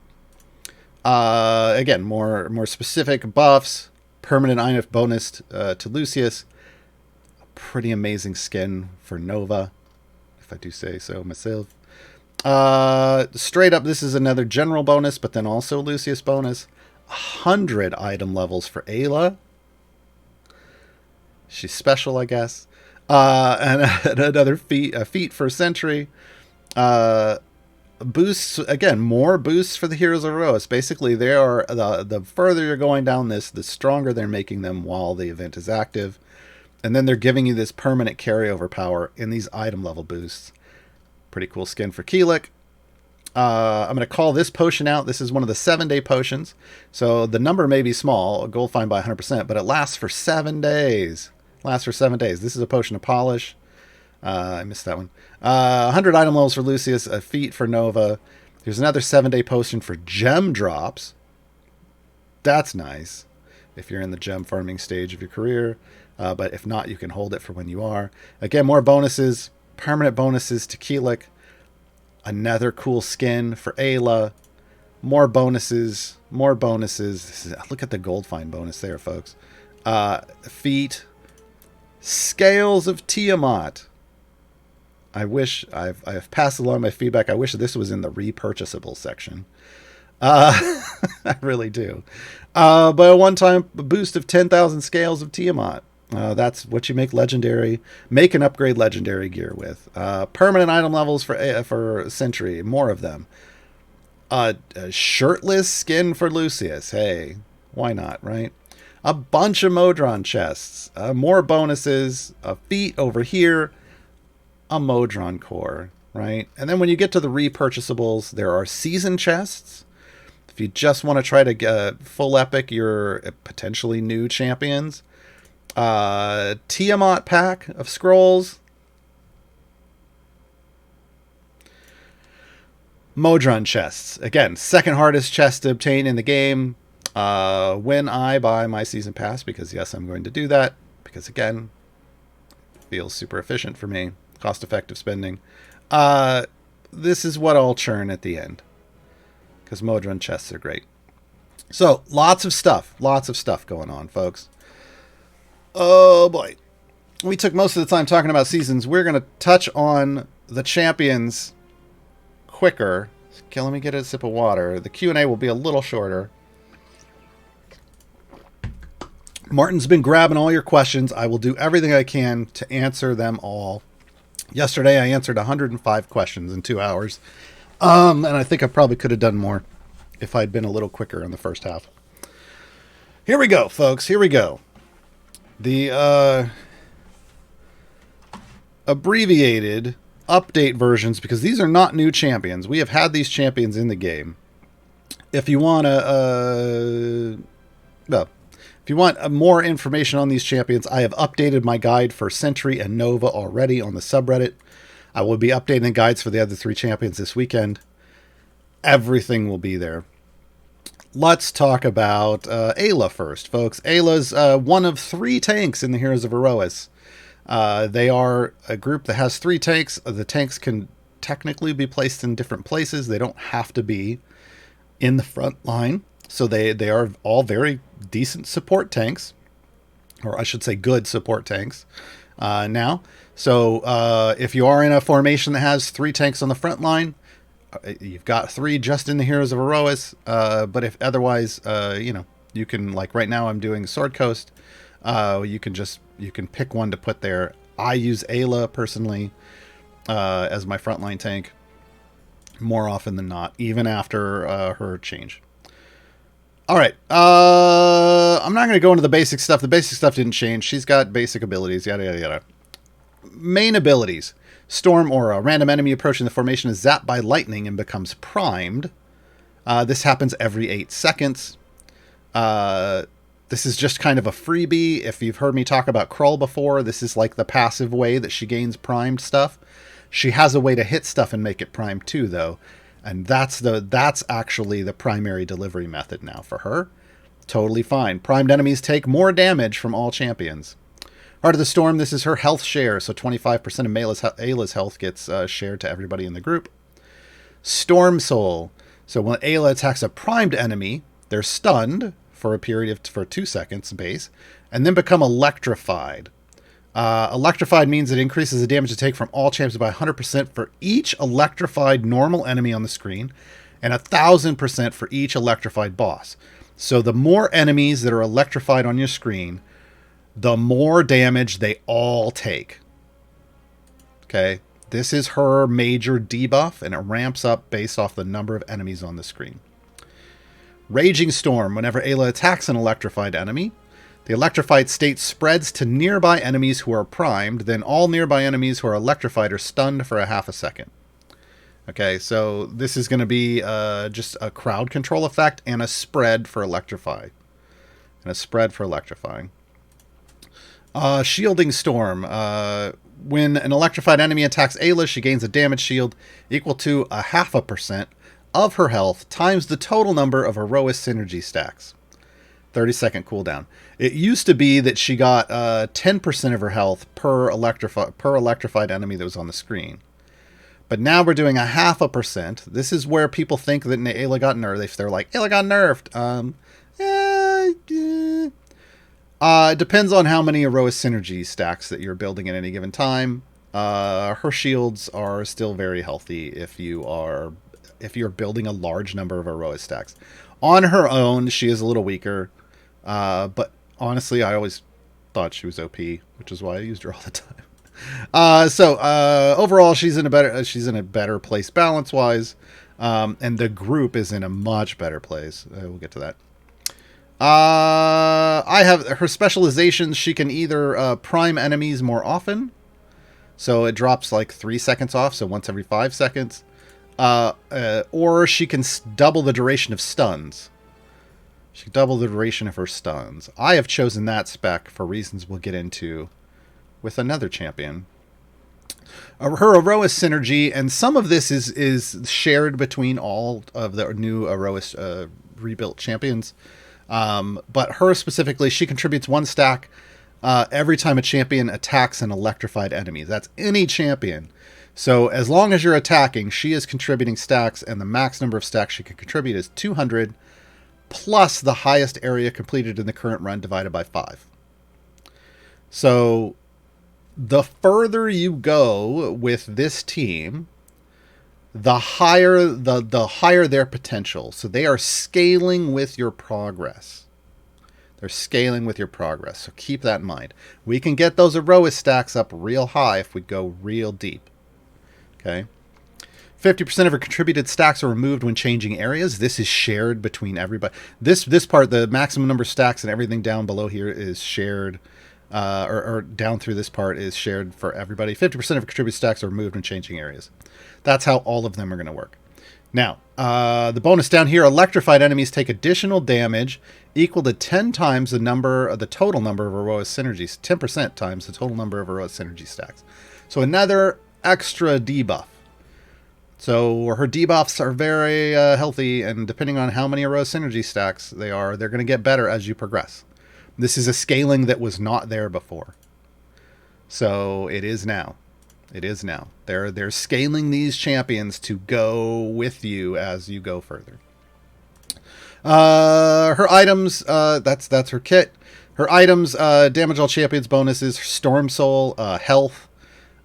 Again, more specific buffs. Permanent item bonus to Lucius. A pretty amazing skin for Nova, if I do say so myself. Straight up, this is another general bonus, but then also Lucius bonus. 100 item levels for Ayla. She's special, I guess. And another feat for Sentry. Boosts, again, more boosts for the Heroes of Aerois. Basically, they are the further you're going down this, the stronger they're making them while the event is active. And then they're giving you this permanent carryover power in these item level boosts. Pretty cool skin for Kelik. I'm going to call this potion out. This is one of the 7-day potions. So the number may be small, gold fine by 100%, but it lasts for 7 days. This is a potion of polish. I missed that one. 100 item levels for Lucius, a feat for Nova. There's another 7-day potion for gem drops. That's nice if you're in the gem farming stage of your career. But if not, you can hold it for when you are. Again, more bonuses, permanent bonuses to Kelik. Another cool skin for Ayla. More bonuses. Look at the gold find bonus there, folks. Feat. Scales of Tiamat. I wish I've passed along my feedback. I wish this was in the repurchasable section. I really do. But a one-time boost of 10,000 scales of Tiamat. That's what you make legendary. Make and upgrade legendary gear with. Permanent item levels for Sentry. More of them. A shirtless skin for Lucius. Hey, why not, right? A bunch of Modron chests. More bonuses. A feat over here. A Modron core, right? And then when you get to the repurchasables, there are season chests. If you just want to try to get full epic your potentially new champions. Tiamat pack of scrolls. Modron chests. Again, second hardest chest to obtain in the game. When I buy my season pass, because yes, I'm going to do that. Because again, feels super efficient for me. Cost-effective spending. This is what I'll churn at the end. Because Modron chests are great. So, lots of stuff going on, folks. Oh, boy. We took most of the time talking about seasons. We're going to touch on the champions quicker. Okay, let me get a sip of water. The Q&A will be a little shorter. Martin's been grabbing all your questions. I will do everything I can to answer them all. Yesterday, I answered 105 questions in 2 hours. And I think I probably could have done more if I'd been a little quicker in the first half. Here we go, folks. Here we go. The abbreviated update versions, because these are not new champions. We have had these champions in the game. If you want more information on these champions, I have updated my guide for Sentry and Nova already on the subreddit. I will be updating the guides for the other 3 champions this weekend. Everything will be there. Let's talk about Ayla first, folks. Ayla's one of 3 tanks in the Heroes of Aerois. They are a group that has 3 tanks. The tanks can technically be placed in different places. They don't have to be in the front line. So they are all very decent support tanks, or I should say good support tanks now. So if you are in a formation that has 3 tanks on the front line, you've got 3 just in the Heroes of Aerois. But if otherwise, you can, like right now I'm doing Sword Coast. You can pick one to put there. I use Ayla personally as my frontline tank more often than not, even after her change. All right. I'm not going to go into the basic stuff. The basic stuff didn't change. She's got basic abilities, yada, yada, yada. Main abilities. Storm Aura. Random enemy approaching the formation is zapped by lightning and becomes primed. This happens every 8 seconds. This is just kind of a freebie. If you've heard me talk about Krull before, this is like the passive way that she gains primed stuff. She has a way to hit stuff and make it primed too, though. And that's actually the primary delivery method now for her. Totally fine. Primed enemies take more damage from all champions. Heart of the Storm, this is her health share. So 25% of Ayla's health gets shared to everybody in the group. Storm Soul. So when Ayla attacks a primed enemy, they're stunned for a period for 2 seconds base, and then become electrified. Electrified means it increases the damage to take from all champions by 100% for each electrified normal enemy on the screen, and 1,000% for each electrified boss. So the more enemies that are electrified on your screen, the more damage they all take. Okay, this is her major debuff, and it ramps up based off the number of enemies on the screen. Raging Storm. Whenever Ayla attacks an electrified enemy, the electrified state spreads to nearby enemies who are primed, then all nearby enemies who are electrified are stunned for a half a second. Okay, so this is going to be just a crowd control effect and a spread for electrify. Shielding Storm. When an electrified enemy attacks Ayla, she gains a damage shield equal to 0.5% of her health times the total number of Aerois synergy stacks. 30-second cooldown. It used to be that she got 10% of her health per electrified enemy that was on the screen. But now we're doing 0.5%. This is where people think that Ayla got nerfed. If they're like, Ayla got nerfed. It depends on how many Aerois synergy stacks that you're building at any given time. Her shields are still very healthy if you're building a large number of Aerois stacks. On her own, she is a little weaker. But honestly, I always thought she was OP, which is why I used her all the time. So overall, she's in a better place balance wise, and the group is in a much better place. We'll get to that. I have her specializations. She can either prime enemies more often, so it drops like 3 seconds off, so once every 5 seconds, or she can double the duration of stuns. She can double the duration of her stuns. I have chosen that spec for reasons we'll get into with another champion. Her Aerois synergy, and some of this is shared between all of the new Aerois rebuilt champions. But her specifically, she contributes 1 stack every time a champion attacks an electrified enemy. That's any champion. So as long as you're attacking, she is contributing stacks, and the max number of stacks she can contribute is 200, plus the highest area completed in the current run divided by 5. So the further you go with this team, the higher their potential. So they are scaling with your progress. They're scaling with your progress. So keep that in mind. We can get those Aerois stacks up real high if we go real deep. Okay. 50% of her contributed stacks are removed when changing areas. This is shared between everybody. This part, the maximum number of stacks and everything down below here is shared or down through this part is shared for everybody. 50% of contribute stacks are removed when changing areas. That's how all of them are going to work. Now, the bonus down here, electrified enemies take additional damage equal to 10 times the total number of Aerois synergies, 10% times the total number of Aerois synergy stacks. So another extra debuff. So her debuffs are very healthy, and depending on how many Aerois synergy stacks they're going to get better as you progress. This is a scaling that was not there before. So it is now. It is now. They're scaling these champions to go with you as you go further. Her items, that's her kit. Her items, damage all champions bonuses, Storm Soul, health,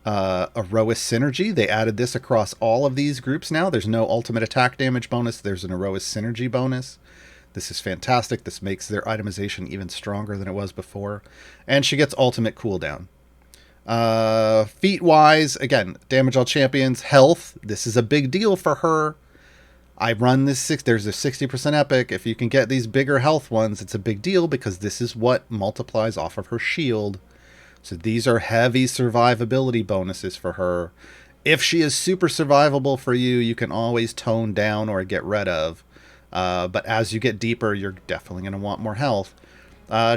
Aerois Synergy. They added this across all of these groups now. There's no ultimate attack damage bonus. There's an Aerois Synergy bonus. This is fantastic. This makes their itemization even stronger than it was before. And she gets ultimate cooldown. Feat wise, again, damage all champions, health. This is a big deal for her. I run this there's a 60% epic. If you can get these bigger health ones, it's a big deal because this is what multiplies off of her shield. So these are heavy survivability bonuses for her. If she is super survivable for you, you can always tone down or get rid of. But as you get deeper, you're definitely going to want more health.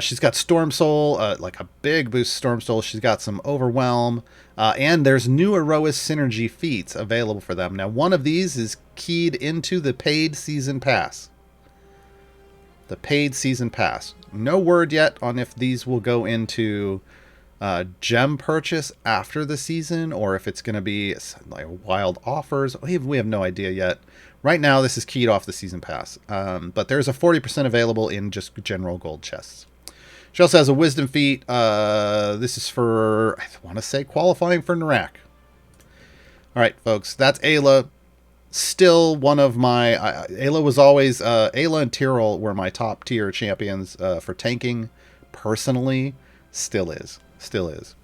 She's got Storm Soul, like a big boost Storm Soul. She's got some Overwhelm. And there's new Aerois Synergy feats available for them. Now, one of these is keyed into the paid season pass. The paid season pass. No word yet on if these will go into gem purchase after the season or if it's going to be like wild offers. We have no idea yet. Right now, this is keyed off the season pass. But there's a 40% available in just general gold chests. She also has a wisdom feat. This is for, I want to say, qualifying for Narak. All right, folks, that's Ayla. Still one of my... Ayla was always... Ayla and Tyrell were my top tier champions for tanking. Personally, still is. Still is.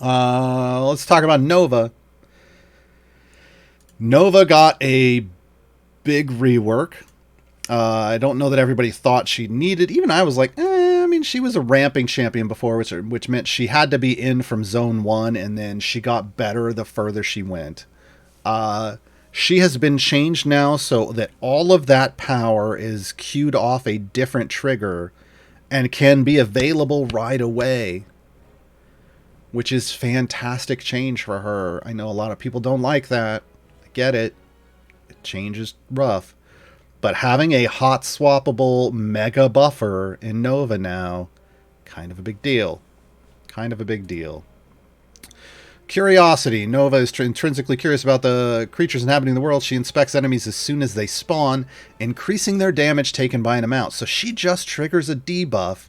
Let's talk about Nova. Nova got a big rework. I don't know that everybody thought she needed. Even I was like, I mean, she was a ramping champion before, which meant she had to be in from zone 1, and then she got better the further she went. She has been changed now so that all of that power is queued off a different trigger and can be available right away, which is fantastic change for her. I know a lot of people don't like that. I get it. Change is rough. But having a hot swappable mega buffer in Nova now, kind of a big deal. Kind of a big deal. Curiosity. Nova is intrinsically curious about the creatures inhabiting the world. She inspects enemies as soon as they spawn, increasing their damage taken by an amount. So she just triggers a debuff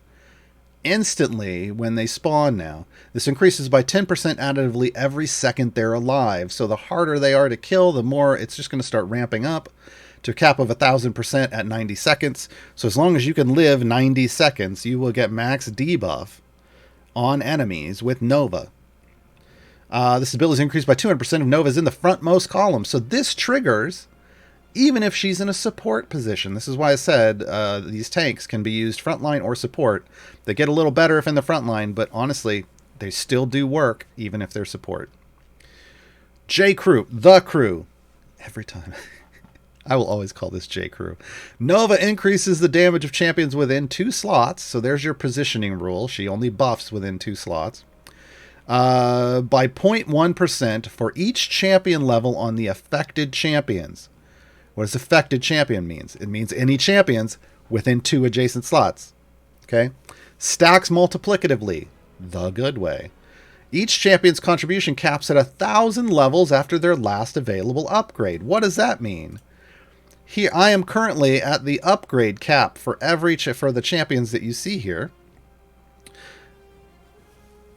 instantly when they spawn now. This increases by 10% additively every second they're alive. So the harder they are to kill, the more it's just going to start ramping up to a cap of 1,000% at 90 seconds. So as long as you can live 90 seconds, you will get max debuff on enemies with Nova. This ability is increased by 200% if Nova's in the frontmost column. So this triggers even if she's in a support position. This is why I said these tanks can be used frontline or support. They get a little better if in the frontline, but honestly, they still do work even if they're support. J Crew, the crew. Every time. I will always call this J Crew. Nova increases the damage of champions within 2 slots. So there's your positioning rule. She only buffs within 2 slots. By 0.1% for each champion level on the affected champions. What does affected champion means? It means any champions within 2 adjacent slots. Okay? Stacks multiplicatively. The good way. Each champion's contribution caps at 1,000 levels after their last available upgrade. What does that mean? Here, I am currently at the upgrade cap for for the champions that you see here.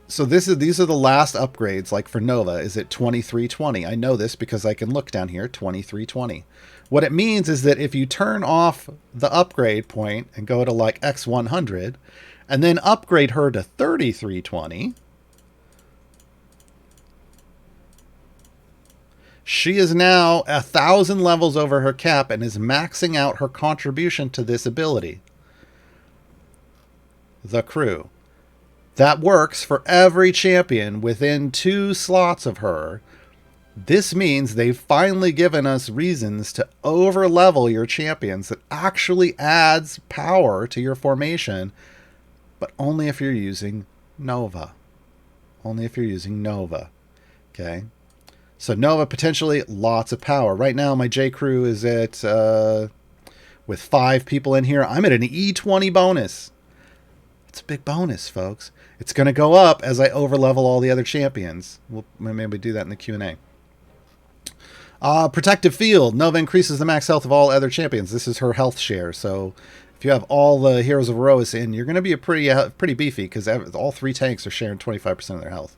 So these are the last upgrades, like for Nova, is at 2320. I know this because I can look down here, 2320. What it means is that if you turn off the upgrade point and go to like X100, and then upgrade her to 3320, she is now 1,000 levels over her cap and is maxing out her contribution to this ability. The crew. That works for every champion within 2 slots of her. This means they've finally given us reasons to over-level your champions that actually adds power to your formation, but only if you're using Nova. Only if you're using Nova. Okay? So Nova, potentially lots of power. Right now, my J crew is at, with 5 people in here, I'm at an E20 bonus. It's a big bonus, folks. It's going to go up as I over-level all the other champions. We'll maybe do that in the Q&A. Protective Field. Nova increases the max health of all other champions. This is her health share. So if you have all the Heroes of Aerois in, you're going to be a pretty beefy, because all 3 tanks are sharing 25% of their health.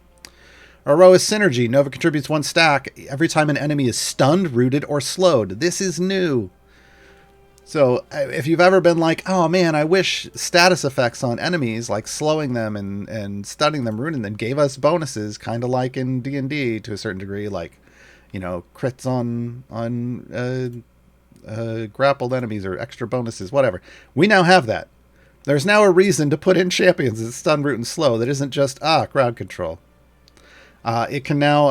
Aerois Synergy. Nova contributes 1 stack every time an enemy is stunned, rooted, or slowed. This is new. So if you've ever been like, oh man, I wish status effects on enemies, like slowing them and stunning them, rooting them, gave us bonuses, kind of like in D&D to a certain degree, like, you know, crits on grappled enemies or extra bonuses, whatever. We now have that. There's now a reason to put in champions that stun, root, and slow that isn't just, crowd control. It can now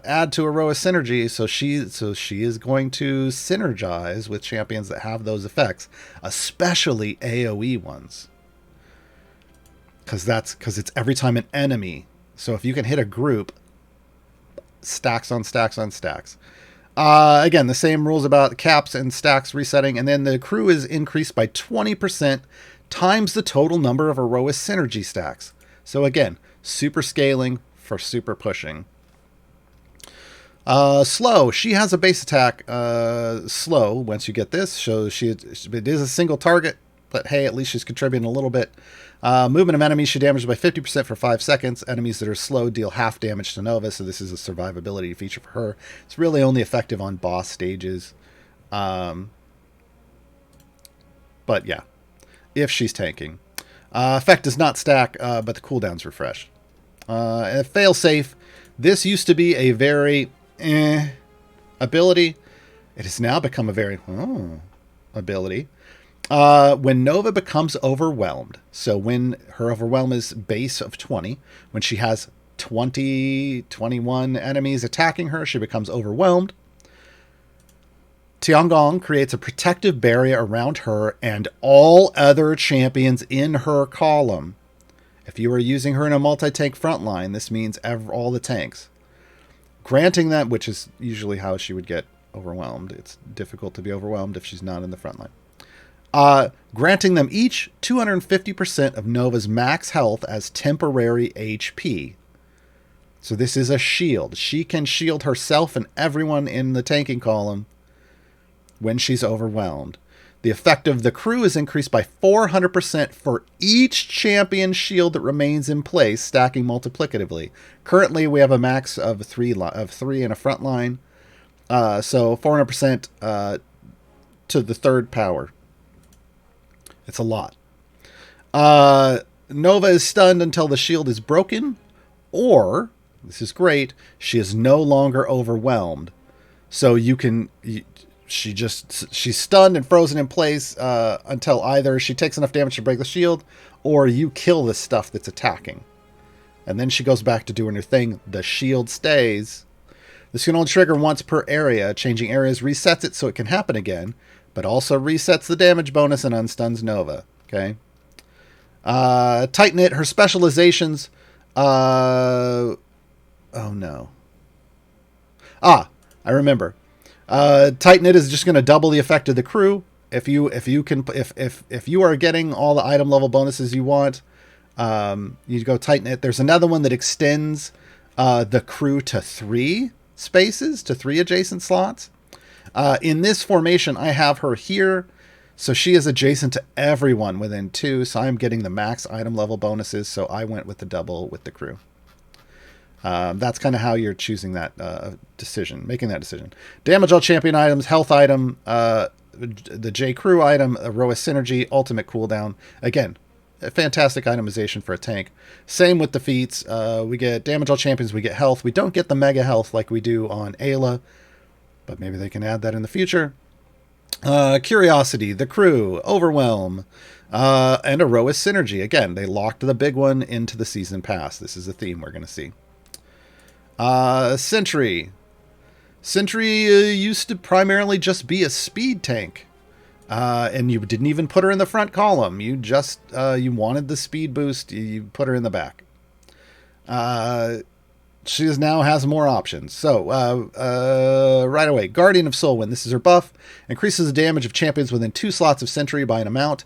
add to Aerois Synergy, so she is going to synergize with champions that have those effects, especially AoE ones. Because it's every time an enemy. So if you can hit a group, stacks on stacks on stacks. Again, the same rules about caps and stacks resetting, and then the crew is increased by 20% times the total number of Aerois Synergy stacks. So again, super scaling for super pushing. Slow. She has a base attack slow once you get this. So it is a single target, but hey, at least she's contributing a little bit. Movement of enemies, she damages by 50% for 5 seconds. Enemies that are slow deal half damage to Nova, so this is a survivability feature for her. It's really only effective on boss stages. But yeah, if she's tanking. Effect does not stack, but the cooldown's refreshed. And fail-safe. This used to be a very ability. It has now become a very ability. When Nova becomes overwhelmed, so when her overwhelm is base of 20, when she has 21 enemies attacking her, she becomes overwhelmed. Tiangong creates a protective barrier around her and all other champions in her column. If you are using her in a multi-tank frontline, this means all the tanks. Granting that, which is usually how she would get overwhelmed. It's difficult to be overwhelmed if she's not in the frontline. Granting them each 250% of Nova's max health as temporary HP. So this is a shield. She can shield herself and everyone in the tanking column when she's overwhelmed. The effect of the crew is increased by 400% for each champion shield that remains in place, stacking multiplicatively. Currently, we have a max of 3 in a front line. So 400% to the 3rd power. It's a lot. Nova is stunned until the shield is broken, or, this is great, she is no longer overwhelmed. So she's stunned and frozen in place until either she takes enough damage to break the shield, or you kill the stuff that's attacking. And then she goes back to doing her thing. The shield stays. This can only trigger once per area. Changing areas resets it so it can happen again, but also resets the damage bonus and unstuns Nova. Okay. Tighten it. Her specializations. Oh no. I remember. Tighten it is just going to double the effect of the crew. If you are getting all the item level bonuses you want, you go tighten it. There's another one that extends the crew to 3 spaces, to 3 adjacent slots. In this formation, I have her here, so she is adjacent to everyone within 2. So I'm getting the max item level bonuses. So I went with the double with the crew. That's kind of how you're choosing that making that decision. Damage all champion items, health item, the J crew item, Aerois Synergy, ultimate cooldown. Again, a fantastic itemization for a tank. Same with the feats. We get damage all champions, we get health. We don't get the mega health like we do on Ayla, but maybe they can add that in the future. Curiosity, the crew, Overwhelm, and Aerois Synergy. Again, they locked the big one into the season pass. This is a theme we're going to see. Sentry. Sentry used to primarily just be a speed tank. And you didn't even put her in the front column. You just, you wanted the speed boost. You put her in the back. She now has more options. So, right away, Guardian of Soulwind. This is her buff. Increases the damage of champions within 2 slots of Sentry by an amount.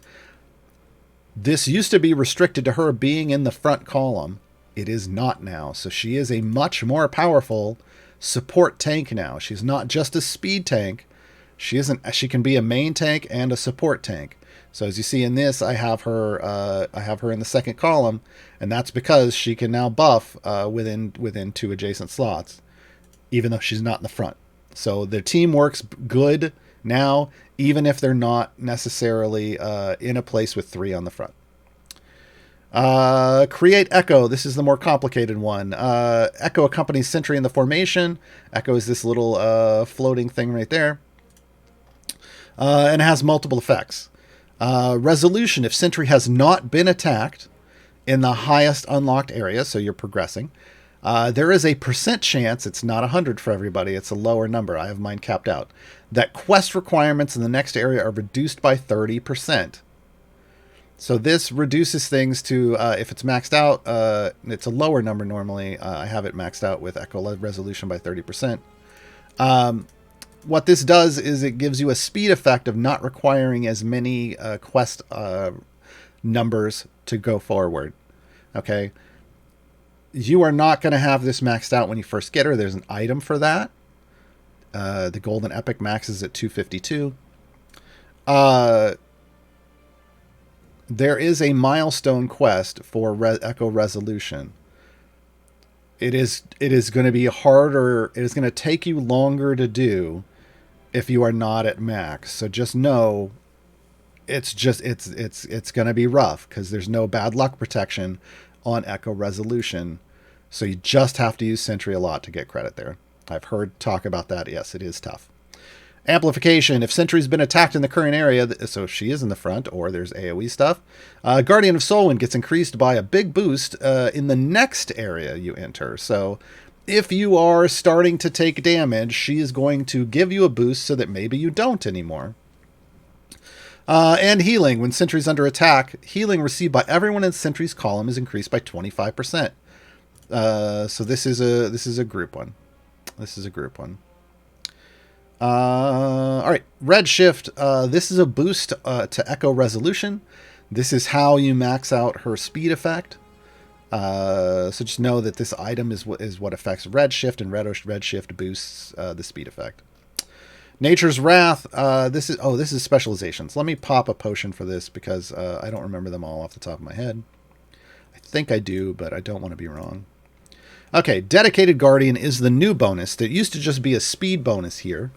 This used to be restricted to her being in the front column. It is not now. So she is a much more powerful support tank now. She's not just a speed tank. She can be a main tank and a support tank. So as you see in this, I have her in the second column, and that's because she can now buff within 2 adjacent slots, even though she's not in the front. So the team works good now, even if they're not necessarily in a place with 3 on the front. Create Echo. This is the more complicated one. Echo accompanies Sentry in the formation. Echo is this little floating thing right there. And it has multiple effects. Resolution. If Sentry has not been attacked in the highest unlocked area, so you're progressing, there is a % chance, it's not 100 for everybody, it's a lower number, I have mine capped out, that quest requirements in the next area are reduced by 30%. So this reduces things to, if it's maxed out, it's a lower number normally. I have it maxed out with Echo Resolution by 30%. What this does is it gives you a speed effect of not requiring as many quest numbers to go forward. Okay? You are not going to have this maxed out when you first get her. There's an item for that. The Golden Epic maxes at 252. There is a milestone quest for Echo Resolution. It is going to be harder. It is going to take you longer to do if you are not at max. So just know it's going to be rough because there's no bad luck protection on Echo Resolution. So you just have to use Sentry a lot to get credit there. I've heard talk about that. Yes, it is tough. Amplification. If Sentry's been attacked in the current area, so she is in the front, or there's AoE stuff, Guardian of Soulwind gets increased by a big boost in the next area you enter. So if you are starting to take damage, she is going to give you a boost so that maybe you don't anymore. And healing. When Sentry's under attack, healing received by everyone in Sentry's column is increased by 25%. So this is a group one. This is a group one. All right, Redshift. This is a boost to Echo Resolution. This is how you max out her speed effect. So just know that this item is what affects Redshift, and Redshift boosts the speed effect. Nature's Wrath. This is specializations. Let me pop a potion for this because I don't remember them all off the top of my head. I think I do, but I don't want to be wrong. Okay, Dedicated Guardian is the new bonus. That used to just be a speed bonus here.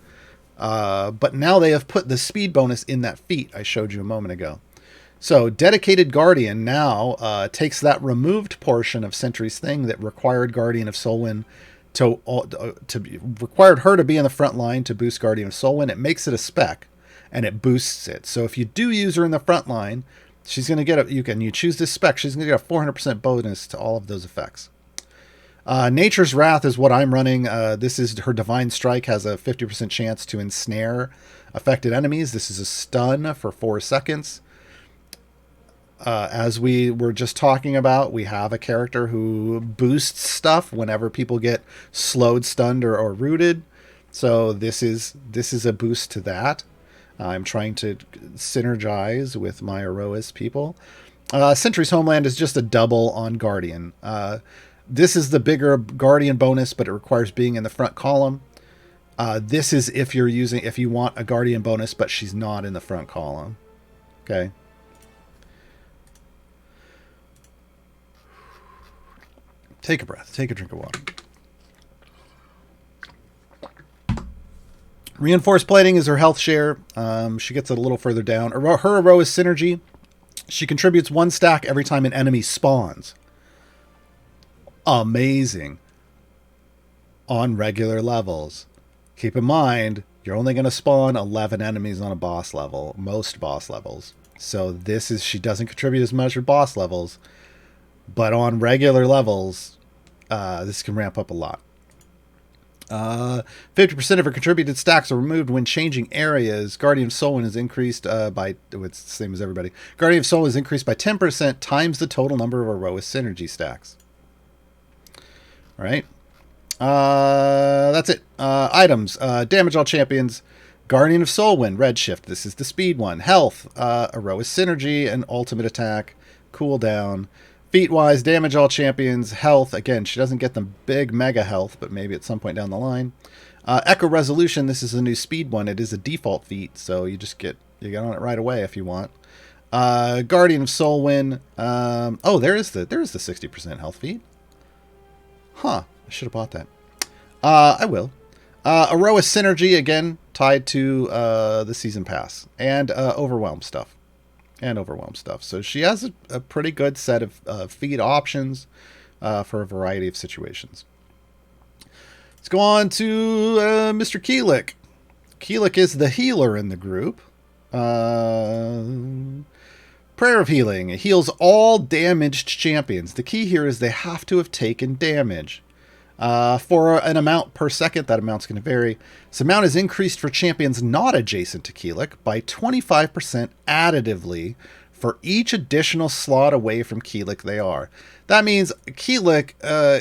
But now they have put the speed bonus in that feat I showed you a moment ago. So Dedicated Guardian now takes that removed portion of Sentry's thing that required Guardian of Soulwind required her to be in the front line to boost Guardian of Soulwind. It makes it a spec, and it boosts it. So if you do use her in the front line, she's going to get you choose this spec, she's going to get a 400% bonus to all of those effects. Nature's Wrath is what I'm running. This is her Divine Strike, has a 50% chance to ensnare affected enemies. This is a stun for 4 seconds. As we were just talking about, we have a character who boosts stuff whenever people get slowed, stunned, or rooted. So this is a boost to that. I'm trying to synergize with my Aerois people. Sentry's Homeland is just a double on Guardian. This is the bigger Guardian bonus, but it requires being in the front column. This is if you want a Guardian bonus, but she's not in the front column. Okay. Take a breath. Take a drink of water. Reinforced Plating is her health share. She gets it a little further down. Her Aerois Synergy. She contributes 1 stack every time an enemy spawns. Amazing on regular levels. Keep in mind, You're only going to spawn 11 enemies on a boss level, most boss levels. So she doesn't contribute as much with boss levels, but on regular levels, this can ramp up a lot. 50% of her contributed stacks are removed when changing areas. Guardian of Soul is increased by, it's the same as everybody. Guardian of Soul is increased by 10% times the total number of Aerois synergy stacks. All right. That's it. Items. Damage all champions. Guardian of Soulwind, Redshift. This is the speed one. Health. Aerois synergy and ultimate attack. Cooldown. Feat-wise, damage all champions. Health, again, she doesn't get the big mega health, but maybe at some point down the line. Echo Resolution, this is a new speed one. It is a default feat, so you get on it right away if you want. Guardian of Soulwind. Oh, there is the 60% health feat. Huh, I should have bought that. I will. Aerois Synergy, again, tied to the Season Pass. And Overwhelm stuff. So she has a pretty good set of feed options for a variety of situations. Let's go on to Mr. Kelik. Kelik is the healer in the group. Prayer of Healing. It heals all damaged champions. The key here is they have to have taken damage. For an amount per second, that amount's going to vary. This amount is increased for champions not adjacent to Kelik by 25% additively for each additional slot away from Kelik they are. That means Kelik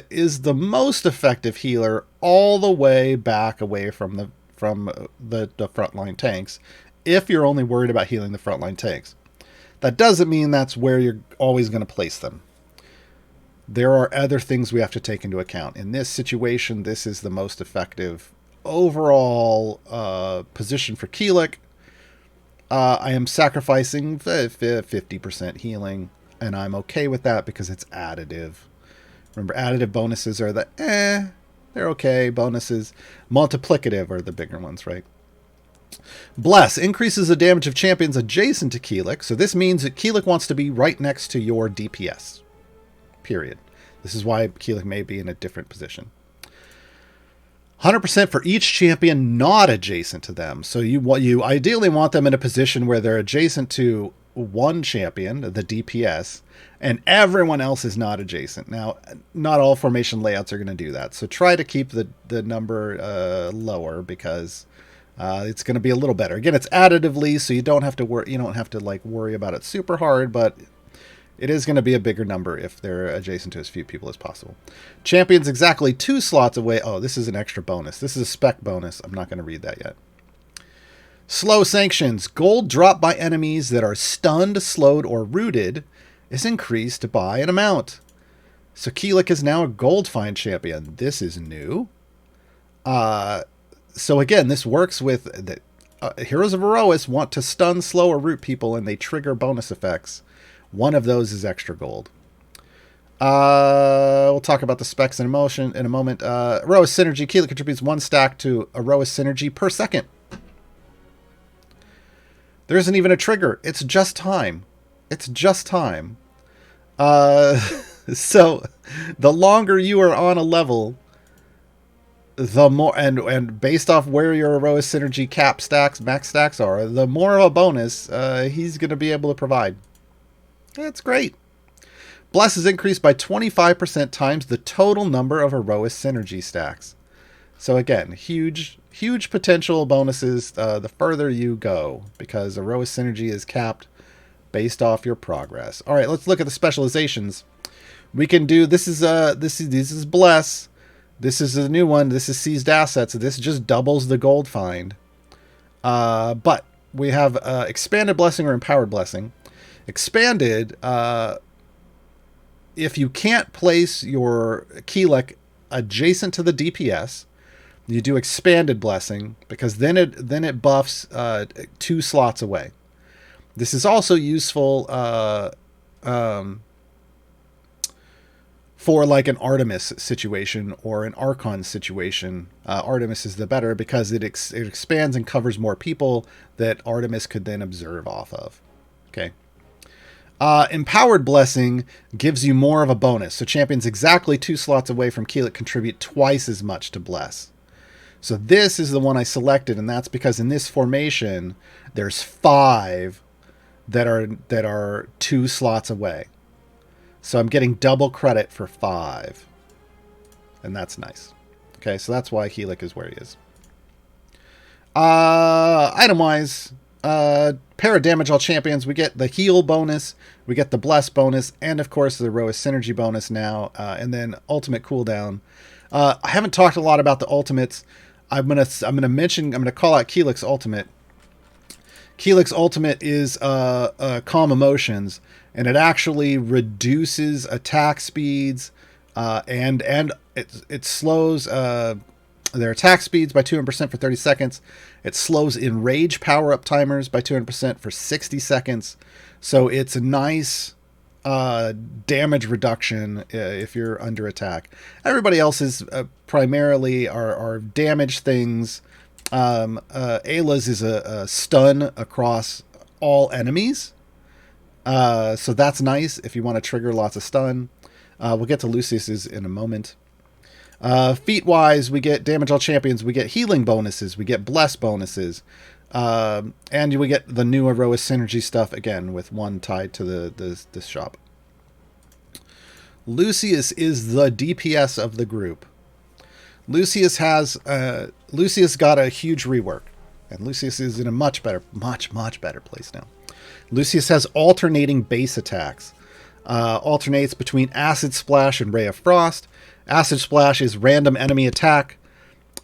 is the most effective healer all the way back away from the frontline tanks, if you're only worried about healing the frontline tanks. That doesn't mean that's where you're always going to place them. There are other things we have to take into account. In this situation, this is the most effective overall position for Kelik. I am sacrificing 50% healing, and I'm okay with that because it's additive. Remember, additive bonuses are they're okay bonuses. Multiplicative are the bigger ones, right? Bless increases the damage of champions adjacent to Kelik. So this means that Kelik wants to be right next to your DPS. Period. This is why Kelik may be in a different position. 100% for each champion not adjacent to them. So you ideally want them in a position where they're adjacent to one champion, the DPS, and everyone else is not adjacent. Now, not all formation layouts are going to do that. So try to keep the number lower because it's going to be a little better. Again, it's additively, so you don't have to worry about it super hard, but it is going to be a bigger number if they're adjacent to as few people as possible. Champions exactly 2 slots away. Oh, this is an extra bonus. This is a spec bonus. I'm not going to read that yet. Slow sanctions. Gold dropped by enemies that are stunned, slowed, or rooted is increased by an amount. So Kelik is now a gold find champion. This is new. So again, this works with the Heroes of Aerois want to stun, slow, or root people, and they trigger bonus effects. One of those is extra gold. We'll talk about the specs in a moment. Aerois Synergy. Kelik contributes 1 stack to Aerois Synergy per second. There isn't even a trigger. It's just time. So the longer you are on a level, the more, and based off where your Aerois Synergy cap stacks, max stacks are, the more of a bonus he's going to be able to provide. That's great. Bless is increased by 25% times the total number of Aerois Synergy stacks. So again, huge potential bonuses the further you go, because Aerois Synergy is capped based off your progress. All right, let's look at the specializations. We can do this is Bless. This is a new one. This is Seized Assets. This just doubles the gold find. But we have Expanded Blessing or Empowered Blessing. Expanded, if you can't place your Kelik adjacent to the DPS, you do Expanded Blessing, because then it buffs 2 slots away. This is also useful for like an Artemis situation or an Archon situation. Artemis is the better because it expands and covers more people that Artemis could then observe off of. Okay. Empowered Blessing gives you more of a bonus. So champions exactly 2 slots away from Kelik contribute twice as much to Bless. So this is the one I selected, and that's because in this formation, there's 5 that are 2 slots away. So I'm getting double credit for 5. And that's nice. Okay, so that's why Kelik is where he is. Item-wise, pair of damage all champions. We get the heal bonus, we get the bless bonus, and of course the Aerois synergy bonus now, and then ultimate cooldown. I haven't talked a lot about the ultimates. I'm gonna call out Kelik's ultimate. Kelik's ultimate is Calm Emotions, and it actually reduces attack speeds, and it slows their attack speeds by 200% for 30 seconds. It slows enrage power-up timers by 200% for 60 seconds. So it's a nice damage reduction if you're under attack. Everybody else is primarily are damage things. Ayla's is a stun across all enemies. So that's nice if you want to trigger lots of stun. We'll get to Lucius's in a moment. Feat-wise, we get damage all champions, we get healing bonuses, we get bless bonuses, and we get the new Aerois synergy stuff again with one tied to the shop. Lucius is the DPS of the group. Lucius got a huge rework, and Lucius is in a much better place now. Lucius has alternating base attacks. Alternates between Acid Splash and Ray of Frost. Acid Splash is random enemy attack.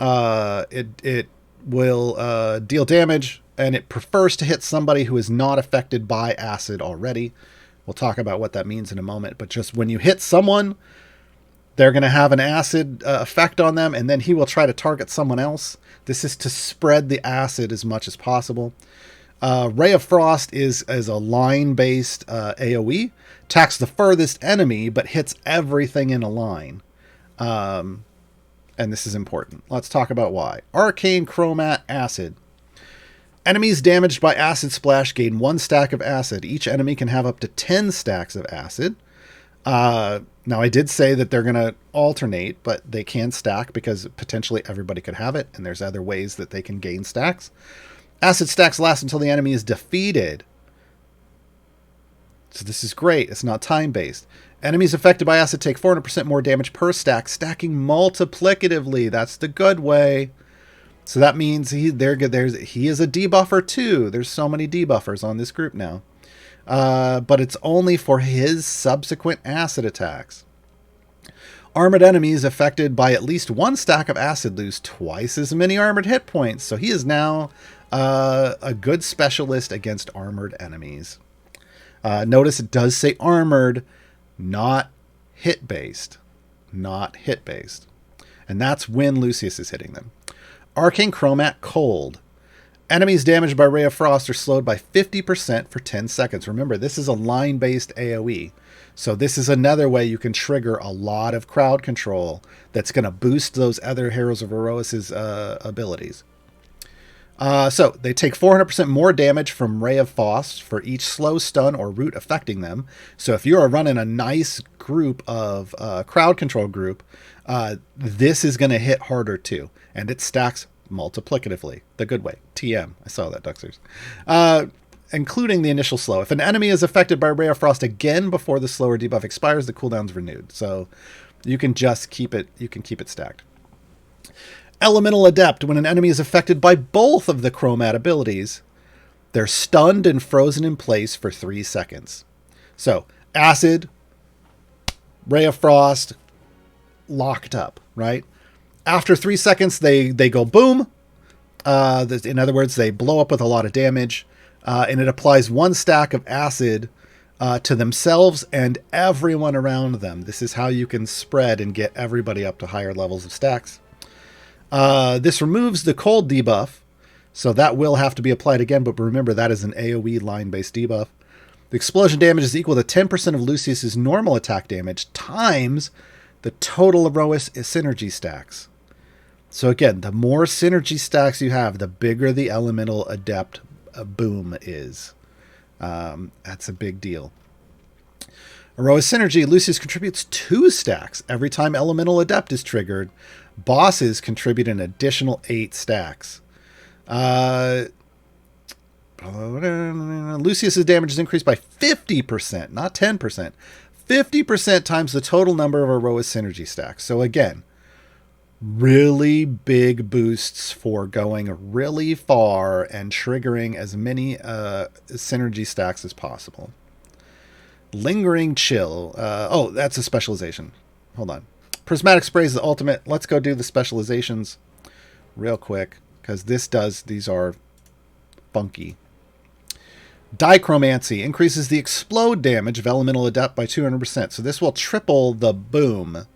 It will deal damage, and it prefers to hit somebody who is not affected by acid already. We'll talk about what that means in a moment, but just when you hit someone, they're going to have an acid effect on them, and then he will try to target someone else. This is to spread the acid as much as possible. Ray of Frost is a line-based AoE. Attacks the furthest enemy, but hits everything in a line. And this is important. Let's talk about why. Arcane Chromat Acid. Enemies damaged by Acid Splash gain 1 stack of acid. Each enemy can have up to 10 stacks of acid. Now, I did say that they're going to alternate, but they can stack because potentially everybody could have it, and there's other ways that they can gain stacks. Acid stacks last until the enemy is defeated. So this is great. It's not time-based. Enemies affected by acid take 400% more damage per stack, stacking multiplicatively. That's the good way. So that means he is a debuffer too. There's so many debuffers on this group now. But it's only for his subsequent acid attacks. Armored enemies affected by at least 1 stack of acid lose twice as many armored hit points. So he is now a good specialist against armored enemies. Notice it does say armored, not hit-based. Not hit-based. And that's when Lucius is hitting them. Arcane Chromat Cold. Enemies damaged by Ray of Frost are slowed by 50% for 10 seconds. Remember, this is a line-based AoE. So this is another way you can trigger a lot of crowd control that's going to boost those other Heroes of Aerois' abilities. So they take 400% more damage from Ray of Frost for each slow, stun, or root affecting them. So if you are running a nice group of crowd control group, this is going to hit harder too. And it stacks multiplicatively. The good way. TM. I saw that, Duxers. Including the initial slow. If an enemy is affected by Ray of Frost again before the slower debuff expires, the cooldown's renewed. So you can just keep it. You can keep it stacked. Elemental Adept. When an enemy is affected by both of the Chromat abilities, they're stunned and frozen in place for 3 seconds. So, Acid, Ray of Frost, locked up, right? After 3 seconds, they go boom. In other words, they blow up with a lot of damage. And it applies 1 stack of acid to themselves and everyone around them. This is how you can spread and get everybody up to higher levels of stacks. This removes the cold debuff, so that will have to be applied again, but remember that is an AoE line-based debuff. The explosion damage is equal to 10% of Lucius's normal attack damage times the total Aerois synergy stacks. So again, the more synergy stacks you have, the bigger the Elemental Adept boom is. That's a big deal. Aerois Synergy, Lucius contributes 2 stacks every time Elemental Adept is triggered. Bosses contribute an additional 8 stacks. Lucius's damage is increased by 50%, not 10%. 50% times the total number of Aerois Synergy stacks. So again, really big boosts for going really far and triggering as many synergy stacks as possible. Lingering Chill. Oh, that's a specialization. Hold on. Prismatic Spray is the ultimate. Let's go do the specializations real quick, because these are funky. Dichromancy increases the explode damage of Elemental Adept by 200%. So this will triple the boom.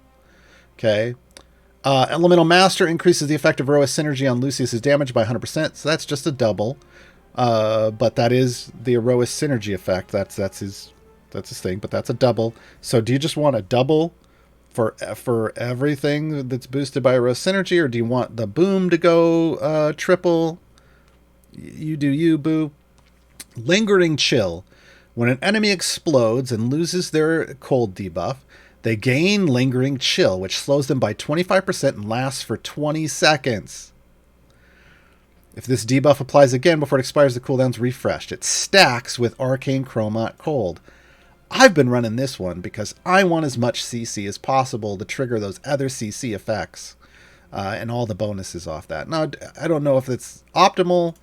Okay. Elemental Master increases the effect of Aerois Synergy on Lucius's damage by 100%. So that's just a double. But that is the Aerois Synergy effect. That's his thing, but that's a double. So do you just want a double for everything that's boosted by Aerois Synergy, or do you want the boom to go triple? You do you, boo. Lingering Chill. When an enemy explodes and loses their cold debuff, they gain Lingering Chill, which slows them by 25% and lasts for 20 seconds. If this debuff applies again before it expires, the cooldown's refreshed. It stacks with Arcane Chromat Cold. I've been running this one because I want as much CC as possible to trigger those other CC effects and all the bonuses off that. Now, I don't know if it's optimal,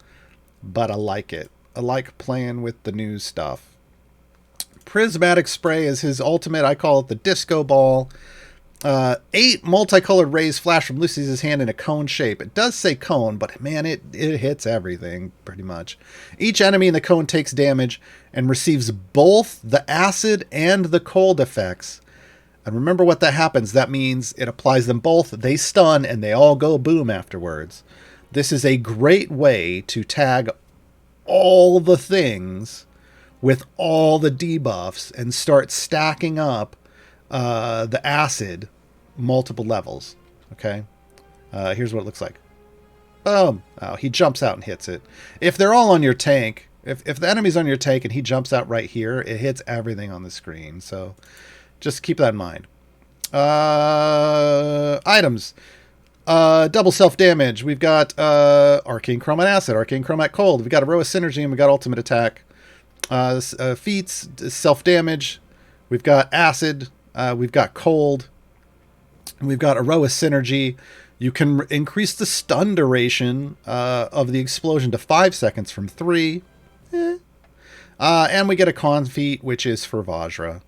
but I like it. I like playing with the new stuff. Prismatic Spray is his ultimate. I call it the Disco Ball. 8 multicolored rays flash from Lucius's hand in a cone shape. It does say cone, but man, it hits everything pretty much. Each enemy in the cone takes damage and receives both the acid and the cold effects. And remember what that happens. That means it applies them both. They stun and they all go boom afterwards. This is a great way to tag all the things with all the debuffs and start stacking up the acid multiple levels. Okay, here's what it looks like. Boom. Oh, he jumps out and hits it. If they're all on your tank, if the enemy's on your tank and he jumps out right here, it hits everything on the screen. So just keep that in mind. Items. Double self-damage. We've got Arcane Chromat Acid, Arcane Chromat Cold. We've got Aerois Synergy, and we've got Ultimate Attack. Feats, self-damage. We've got Acid. We've got Cold. And we've got Aerois Synergy. You can increase the stun duration of the explosion to 5 seconds from 3. And we get a Con feat, which is for Vajra.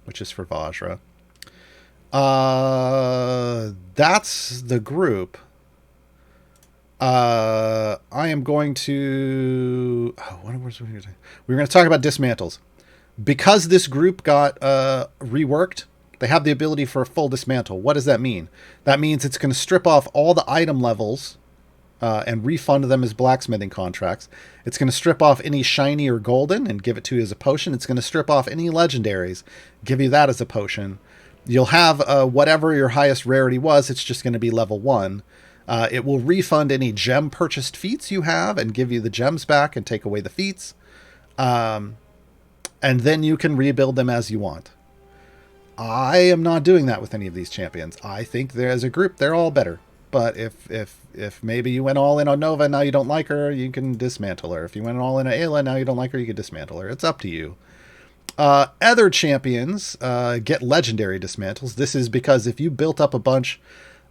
That's the group. I am going to... we're going to talk about dismantles. Because this group got reworked, they have the ability for a full dismantle. What does that mean? That means it's going to strip off all the item levels and refund them as blacksmithing contracts. It's going to strip off any shiny or golden and give it to you as a potion. It's going to strip off any legendaries, give you that as a potion. You'll have whatever your highest rarity was. It's just going to be level 1. It will refund any gem purchased feats you have and give you the gems back and take away the feats. And then you can rebuild them as you want. I am not doing that with any of these champions. I think as a group, they're all better. But if maybe you went all in on Nova, now you don't like her, you can dismantle her. If you went all in on Ayla, now you don't like her, you can dismantle her. It's up to you. Other champions get legendary dismantles. This is because if you built up a bunch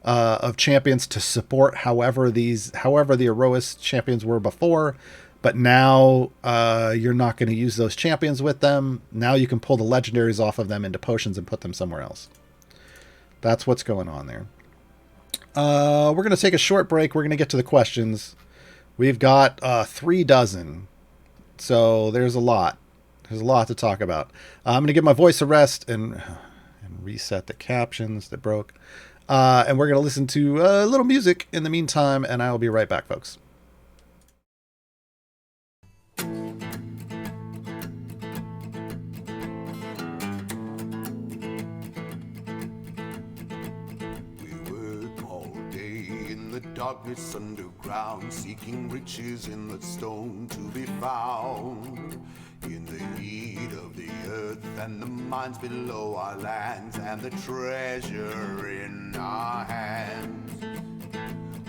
of champions to support however the Aerois champions were before, but now you're not going to use those champions with them, now you can pull the legendaries off of them into potions and put them somewhere else. That's what's going on there. We're going to take a short break. We're going to get to the questions. We've got 3 dozen. So there's a lot. There's a lot to talk about. I'm going to give my voice a rest and reset the captions that broke. And we're going to listen to a little music in the meantime, and I will be right back, folks. Darkness underground, seeking riches in the stone to be found. In the heat of the earth and the mines below our lands, and the treasure in our hands.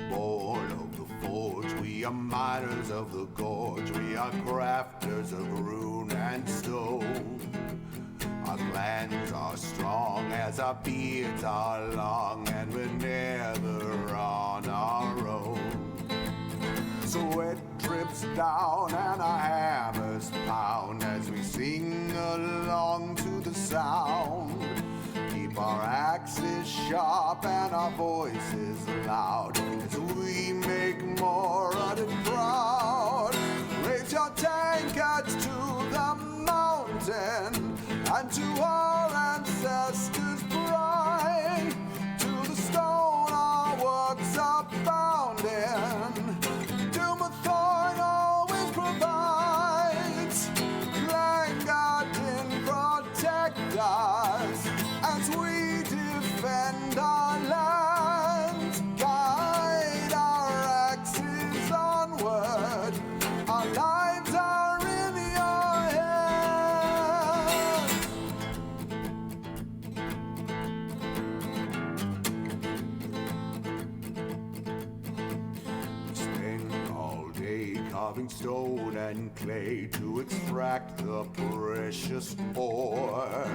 Born of the forge, we are miners of the gorge, we are crafters of rune and stone. Our clans are strong as our beards are long, and we're never on our own. Sweat drips down and our hammers pound as we sing along to the sound. Keep our axes sharp and our voices loud as we make more of it proud. Raise your tankards to the mountain and to our ancestors' pride. To the stone our works are bound in. Thorn always provides. Guardian protect us as we defend our land. Guide our axes onward. Our lives are in your hands. Carving stone and clay to extract the precious ore.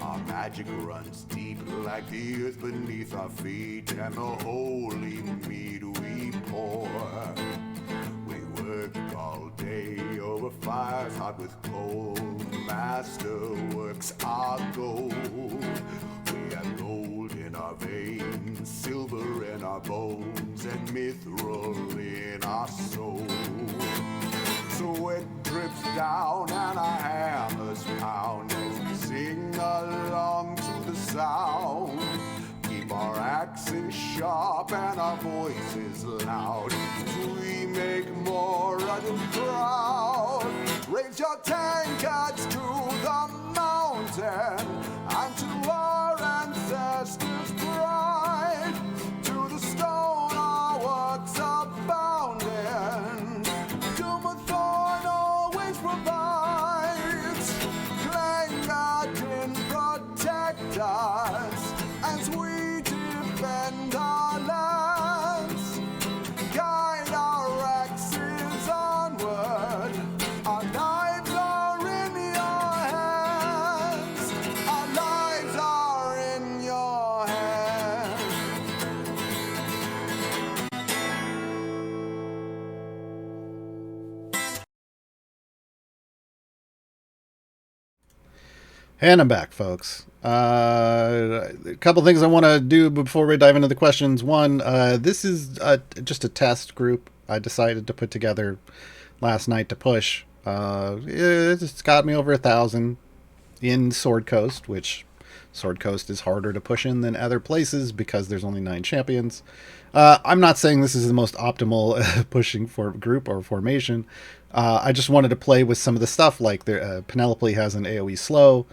Our magic runs deep like the earth beneath our feet and the holy mead we pour. We work all day over fires hot with coal. Masterworks our gold. We have gold in our veins, silver in our bones, and mithril in our soul. So it drips down and our hammers pound as we sing along to the sound. Keep our axes sharp and our voices loud as we make more of the crowd. Raise your tankards to the mountain and to our ancestors' pride. To the stone our works are bound in. Doom of thorn always provides. Guardian protect us as we defend our lands. Guide our axes onward. Our lives are in your hands. Our lives are in your hands. And I'm back, folks. A couple things I want to do before we dive into the questions. One, this is just a test group I decided to put together last night to push. It's got me over 1,000 in Sword Coast, which Sword Coast is harder to push in than other places because there's only 9 champions. I'm not saying this is the most optimal pushing for group or formation. I just wanted to play with some of the stuff, like Penelope has an AoE slow.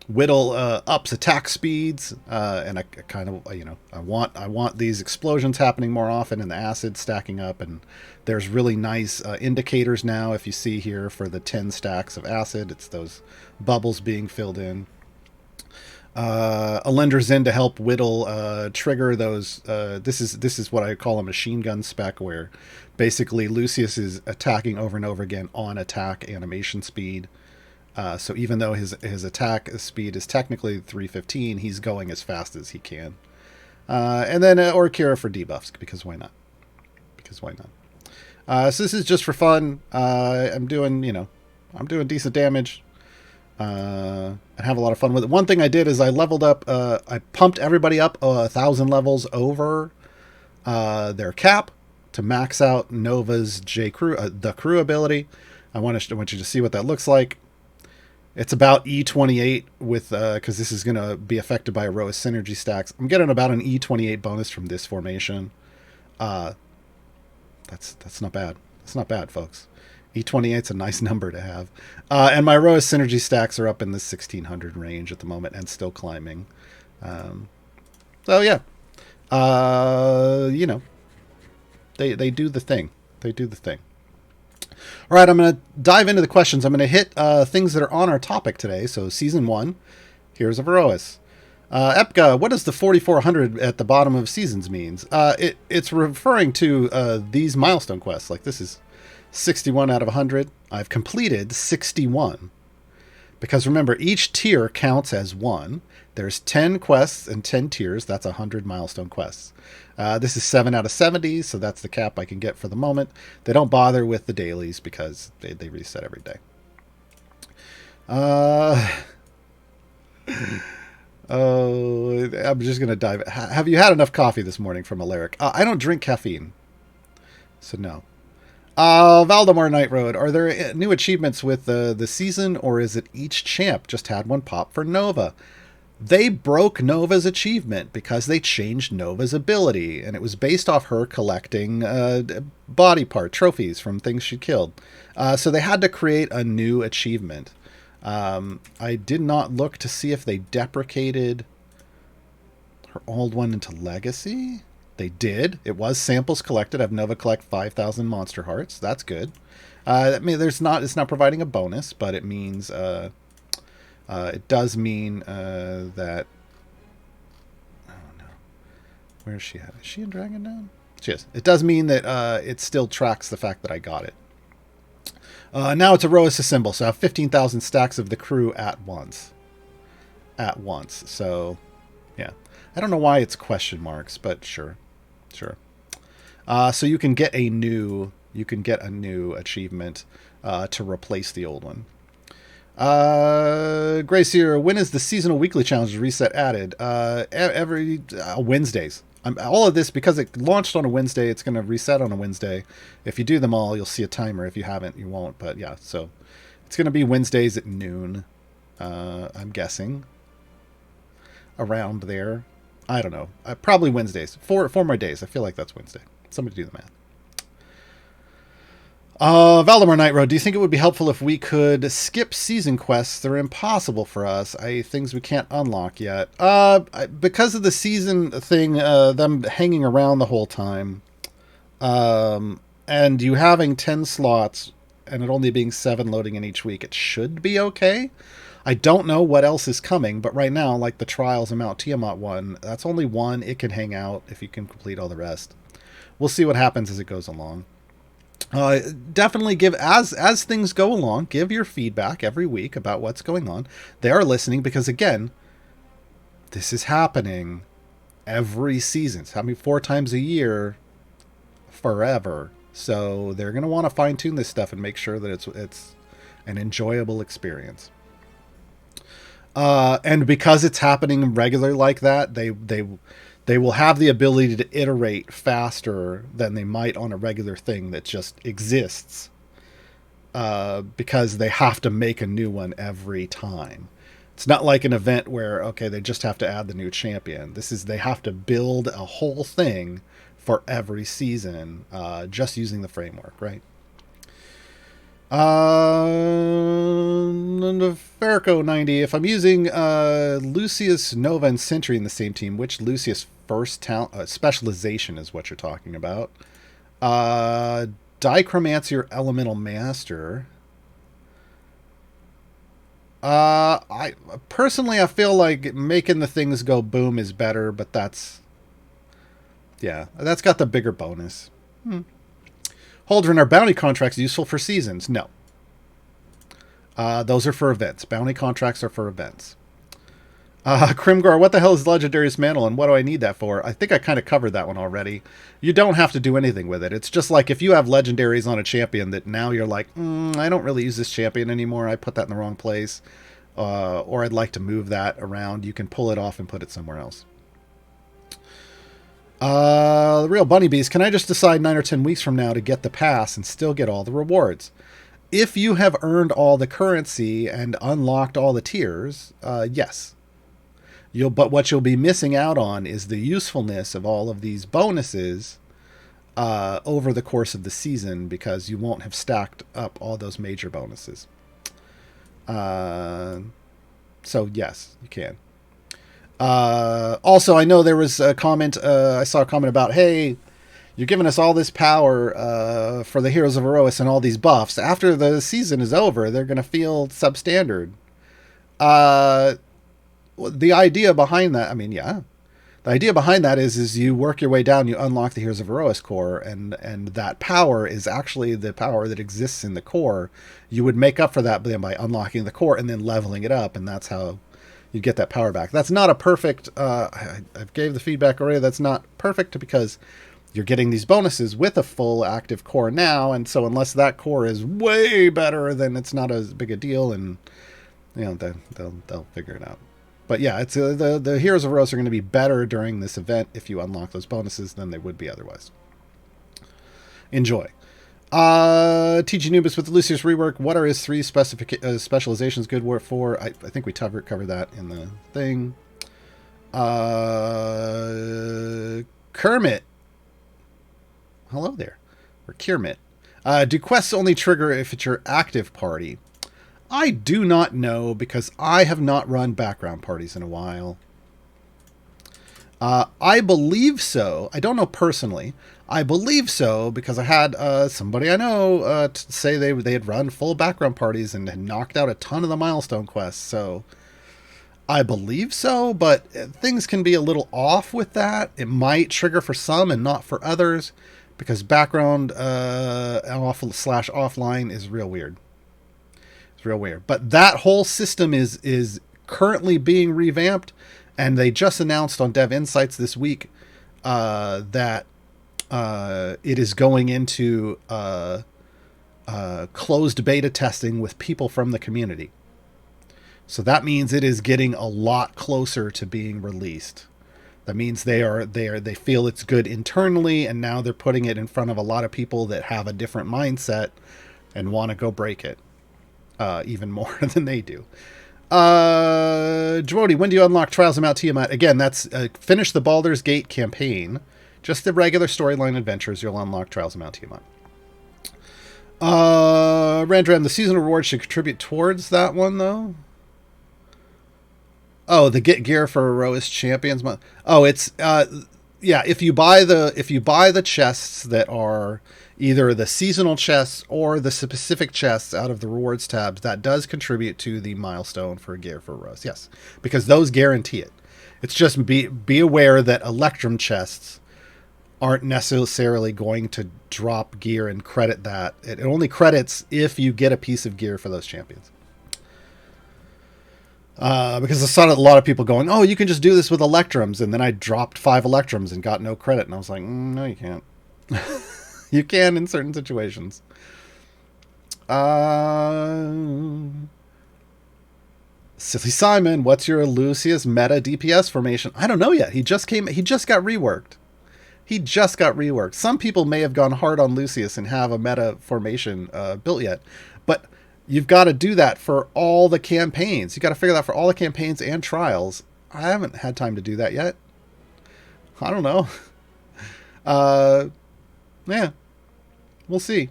Whittle ups attack speeds, and I kind of, I want these explosions happening more often and the acid stacking up, and there's really nice indicators now. If you see here for the 10 stacks of acid, it's those bubbles being filled in. Alender's in to help Whittle trigger those. This is what I call a machine gun spec, where basically Lucius is attacking over and over again on attack animation speed. So even though his attack speed is technically 315, he's going as fast as he can. And then Orkira for debuffs, because why not? So this is just for fun. I'm doing decent damage. And have a lot of fun with it. One thing I did is I leveled up. I pumped everybody up 1,000 levels over their cap to max out Nova's the crew ability. I want you to see what that looks like. It's about E28 with because this is going to be affected by Aerois synergy stacks. I'm getting about an E28 bonus from this formation. That's not bad. That's not bad, folks. E28's a nice number to have. And my Aerois synergy stacks are up in the 1,600 range at the moment and still climbing. So yeah, they do the thing. All right, I'm going to dive into the questions. I'm going to hit things that are on our topic today. So, Season 1, Heroes of Aerois. Epka, what does the 4400 at the bottom of seasons means? It's referring to these milestone quests. Like, this is 61 out of 100. I've completed 61. Because remember, each tier counts as one. There's 10 quests and 10 tiers. That's 100 milestone quests. This is 7 out of 70, so that's the cap I can get for the moment. They don't bother with the dailies because they reset every day. Oh, I'm just going to dive. Have you had enough coffee this morning from Alaric? I don't drink caffeine, so no. Valdemar Night Road. Are there new achievements with the season, or is it each champ just had one pop for Nova? They broke Nova's achievement because they changed Nova's ability, and it was based off her collecting body part trophies from things she killed. So they had to create a new achievement. I did not look to see if they deprecated her old one into Legacy. They did. It was samples collected. I've Nova collect 5,000 monster hearts. That's good. I mean, it's not providing a bonus, but it means it does mean that. Oh no, where is she at? Is she in Dragon Down? She is. It does mean that it still tracks the fact that I got it. Now it's a Aerois symbol, so I have 15,000 stacks of the crew at once. So, yeah. I don't know why it's question marks, but sure. So you can get a new achievement to replace the old one. Gracier, when is the seasonal weekly challenge reset added? Every Wednesdays. All of this, because it launched on a Wednesday, it's going to reset on a Wednesday. If you do them all, you'll see a timer. If you haven't, you won't. But yeah, so it's going to be Wednesdays at noon. I'm guessing around there. I don't know. Probably Wednesdays. Four more days. I feel like that's Wednesday. Somebody do the math. Valdemar Night Road. Do you think it would be helpful if we could skip season quests? They're impossible for us. Things we can't unlock yet. Because of the season thing, them hanging around the whole time, and you having 10 slots and it only being 7 loading in each week, it should be okay. I don't know what else is coming, but right now, like the Trials of Mount Tiamat one, that's only one. It can hang out if you can complete all the rest. We'll see what happens as it goes along. Definitely give, as things go along, give your feedback every week about what's going on. They are listening because, again, this is happening every season. It's happening 4 times a year forever. So they're going to want to fine-tune this stuff and make sure that it's an enjoyable experience. And because it's happening regularly like that, they will have the ability to iterate faster than they might on a regular thing that just exists. Because they have to make a new one every time. It's not like an event where, okay, they just have to add the new champion. They have to build a whole thing for every season, just using the framework, right? Farco 90. If I'm using Lucius, Nova, and Sentry in the same team, which Lucius first talent specialization is what you're talking about? Dichromancer, Elemental Master. I personally, I feel like making the things go boom is better, but that's got the bigger bonus. Holdren, are bounty contracts useful for seasons? No. Those are for events. Bounty contracts are for events. Krimgar, what the hell is Legendary Dismantle and what do I need that for? I think I kind of covered that one already. You don't have to do anything with it. It's just like if you have legendaries on a champion that now you're like, I don't really use this champion anymore. I put that in the wrong place. Or I'd like to move that around. You can pull it off and put it somewhere else. The Real Bunny Beast, can I just decide 9 or 10 weeks from now to get the pass and still get all the rewards? If you have earned all the currency and unlocked all the tiers, yes. But what you'll be missing out on is the usefulness of all of these bonuses over the course of the season because you won't have stacked up all those major bonuses. So yes, you can. Also, I know there was a comment, I saw a comment about, hey, you're giving us all this power for the Heroes of Aerois and all these buffs. After the season is over, they're going to feel substandard. The idea behind that, I mean, yeah. The idea behind that is you work your way down, you unlock the Heroes of Aerois core, and that power is actually the power that exists in the core. You would make up for that by unlocking the core and then leveling it up, and that's how you get that power back. That's not a perfect, I've gave the feedback already, that's not perfect because you're getting these bonuses with a full active core now, and so unless that core is way better, then it's not as big a deal, and they'll figure it out. But yeah, it's the Heroes of Aerois are going to be better during this event if you unlock those bonuses than they would be otherwise. Enjoy. TG Nubis with the Lucius rework. What are his 3 specializations good for? I think we covered that in the thing. Kermit. Hello there. Or Kermit. Do quests only trigger if it's your active party? I do not know because I have not run background parties in a while. I believe so. I don't know personally. I believe so because I had somebody I know say they had run full background parties and had knocked out a ton of the milestone quests. So I believe so, but things can be a little off with that. It might trigger for some and not for others because background /offline is real weird. Real weird, but that whole system is currently being revamped, and they just announced on Dev Insights this week that it is going into closed beta testing with people from the community. So that means it is getting a lot closer to being released. That means they feel it's good internally, and now they're putting it in front of a lot of people that have a different mindset and want to go break it. Even more than they do. Jwody, when do you unlock Trials of Mount Tiamat? Again, that's finish the Baldur's Gate campaign. Just the regular storyline adventures, you'll unlock Trials of Mount Tiamat. Randram, the seasonal reward should contribute towards that one, though. Oh, the get gear for Aerois Champions month. Oh, it's yeah. If you buy the chests that are either the seasonal chests or the specific chests out of the rewards tabs, that does contribute to the milestone for gear for Aerois. Yes, because those guarantee it. It's just be aware that Electrum chests aren't necessarily going to drop gear and credit that. It only credits if you get a piece of gear for those champions. Because I saw a lot of people going, oh, you can just do this with Electrums, and then I dropped 5 Electrums and got no credit, and I was like, no, you can't. You can in certain situations. Silly Simon, what's your Lucius meta DPS formation? I don't know yet. He just got reworked. Some people may have gone hard on Lucius and have a meta formation built yet, but you've got to do that for all the campaigns. You got to figure that out for all the campaigns and trials. I haven't had time to do that yet. I don't know. Yeah, we'll see.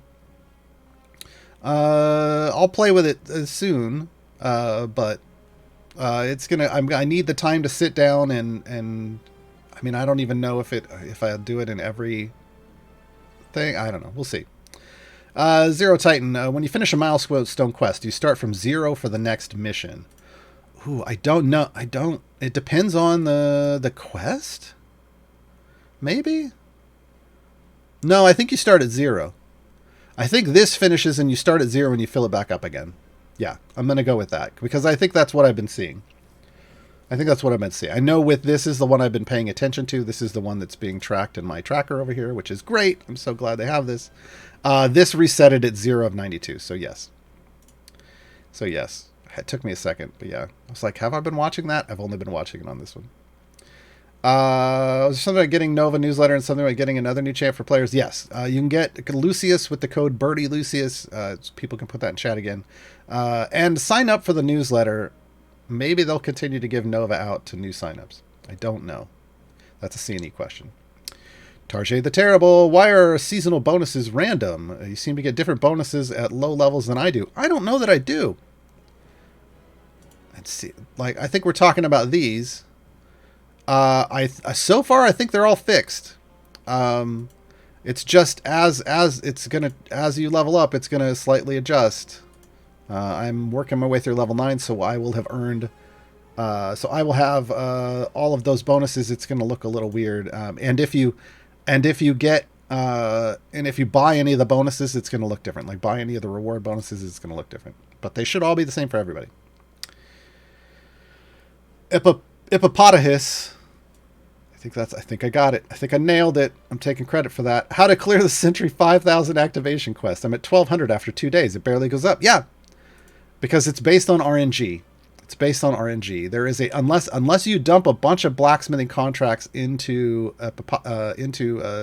I'll play with it soon, but it's gonna. I need the time to sit down and. I mean, I don't even know if I'll do it in every thing. I don't know. We'll see. Zero Titan. When you finish a milestone quest, do you start from 0 for the next mission? Ooh, I don't know. It depends on the quest. Maybe. No, I think you start at 0. I think this finishes and you start at 0 and you fill it back up again. Yeah, I'm going to go with that because I think that's what I've been seeing. I know with this is the one I've been paying attention to. This is the one that's being tracked in my tracker over here, which is great. I'm so glad they have this. This reset it at 0 of 92. So yes. It took me a second, but yeah. I was like, have I been watching that? I've only been watching it on this one. Was there something about getting Nova newsletter and something about getting another new champ for players? Yes. You can get Lucius with the code BirdieLucius. People can put that in chat again. And sign up for the newsletter. Maybe they'll continue to give Nova out to new signups. I don't know. That's a C&E question. Tarjay the Terrible. Why are seasonal bonuses random? You seem to get different bonuses at low levels than I do. I don't know that I do. Let's see. Like, I think we're talking about these. So far, I think they're all fixed. It's just as you level up, it's gonna slightly adjust. I'm working my way through level 9, so I will have earned. So I will have all of those bonuses. It's going to look a little weird. And if you buy any of the bonuses, it's going to look different. Like buy any of the reward bonuses, it's going to look different. But they should all be the same for everybody. Hippopotamus. I think I got it. I think I nailed it. I'm taking credit for that. How to clear the Sentry 5000 activation quest. I'm at 1200 after 2 days. It barely goes up. Yeah. Because it's based on RNG. It's based on RNG. There is unless you dump a bunch of blacksmithing contracts into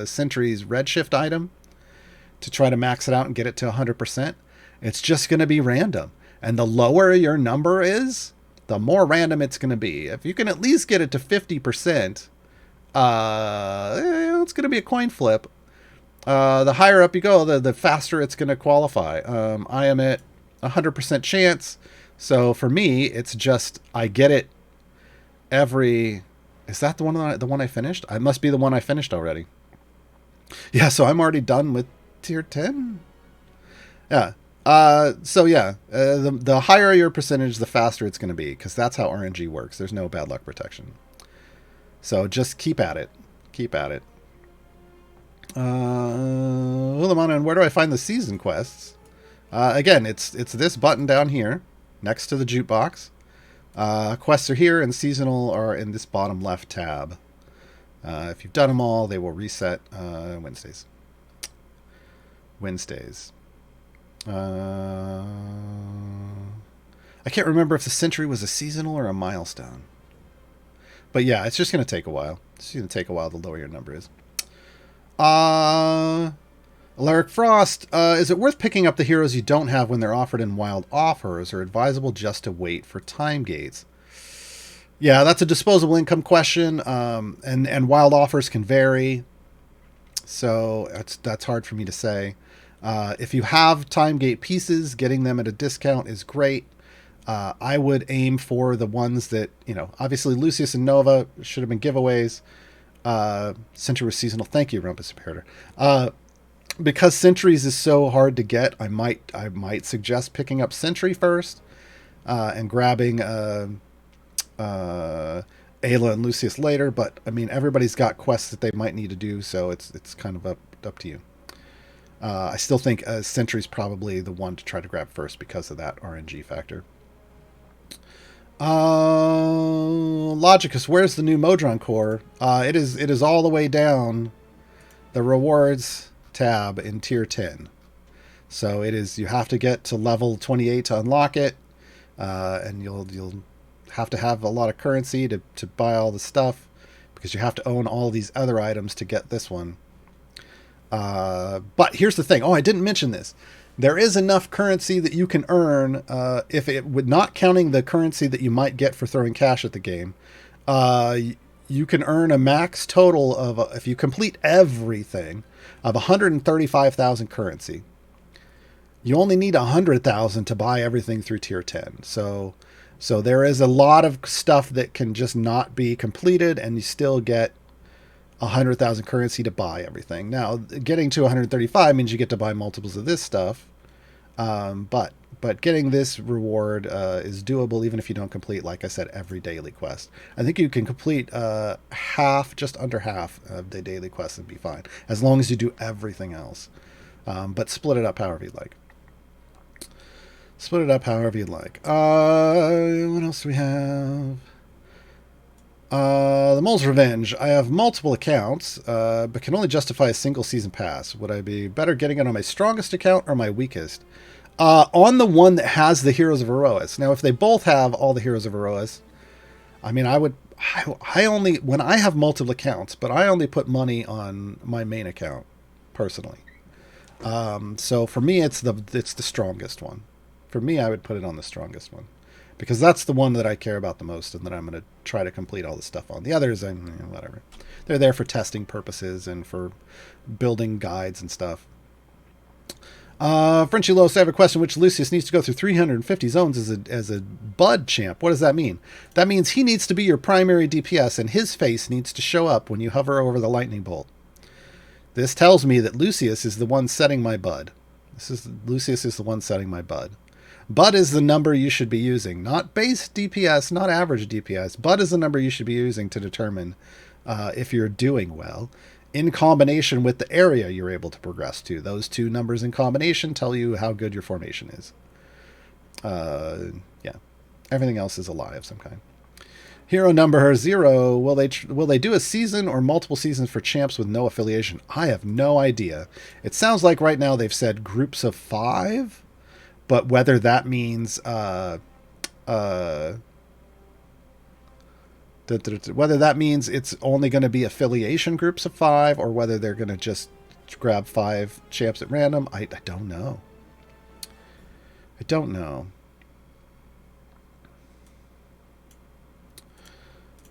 Sentry's redshift item to try to max it out and get it to 100%, it's just going to be random. And the lower your number is, the more random it's going to be. If you can at least get it to 50%, it's going to be a coin flip. The higher up you go, the faster it's going to qualify. I am at 100% chance. So for me, it's just I get it every. Is that the one I finished? I must be the one I finished already. Yeah, so I'm already done with tier 10. Yeah. So yeah, the higher your percentage, the faster it's going to be, because that's how RNG works. There's no bad luck protection. So just keep at it. Keep at it. Ulamana, and where do I find the season quests? Again, it's this button down here next to the jukebox. Quests are here, and seasonal are in this bottom left tab. If you've done them all, they will reset Wednesdays. I can't remember if the Sentry was a seasonal or a milestone. But yeah, it's just going to take a while. It's going to take a while the lower your number is. Alaric Frost, is it worth picking up the heroes you don't have when they're offered in wild offers, or advisable just to wait for time gates? Yeah, that's a disposable income question, and wild offers can vary, so that's hard for me to say. If you have time gate pieces, getting them at a discount is great. I would aim for the ones that, obviously Lucius and Nova should have been giveaways. Sentry was seasonal. Thank you, Rumpus Imperator. Because Sentries is so hard to get, I might suggest picking up Sentry first, and grabbing Ayla and Lucius later. But I mean, everybody's got quests that they might need to do, so it's kind of up to you. I still think Sentry's probably the one to try to grab first because of that RNG factor. Logicus, where's the new Modron core? It is all the way down the rewards tab in tier 10. So you have to get to level 28 to unlock it, and you'll have to have a lot of currency to buy all the stuff, because you have to own all these other items to get this one. But here's the thing. I didn't mention this. There is enough currency that you can earn, if it would not counting the currency that you might get for throwing cash at the game. You can earn a max total of, if you complete everything, of 135,000 currency. You only need 100,000 to buy everything through tier 10. So there is a lot of stuff that can just not be completed, and you still get 100,000 currency to buy everything. Now, getting to 135 means you get to buy multiples of this stuff. But getting this reward is doable even if you don't complete, like I said, every daily quest. I think you can complete just under half of the daily quests and be fine, as long as you do everything else. But split it up however you'd like. What else do we have? The Mole's Revenge. I have multiple accounts, but can only justify a single season pass. Would I be better getting it on my strongest account or my weakest? On the one that has the Heroes of Aerois. Now, if they both have all the Heroes of Aerois, I mean, I only, when I have multiple accounts, but I only put money on my main account, personally. So for me, it's the strongest one. For me, I would put it on the strongest one, because that's the one that I care about the most and that I'm going to try to complete all the stuff on. The others, whatever. They're there for testing purposes and for building guides and stuff. Frenchie Los, I have a question. Which Lucius needs to go through 350 zones as a Bud champ? What does that mean? That means he needs to be your primary DPS, and his face needs to show up when you hover over the lightning bolt. This tells me that Lucius is the one setting my bud. Lucius is the one setting my bud. Bud is the number you should be using, not base DPS, not average DPS. Bud is the number you should be using to determine if you're doing well, in combination with the area you're able to progress to. Those two numbers in combination tell you how good your formation is. Yeah, everything else is a lie of some kind. Hero number 0. Will they do a season or multiple seasons for champs with no affiliation? I have no idea. It sounds like right now they've said groups of 5, but whether that means whether that means it's only going to be affiliation groups of 5, or whether they're going to just grab 5 champs at random, I don't know. I don't know.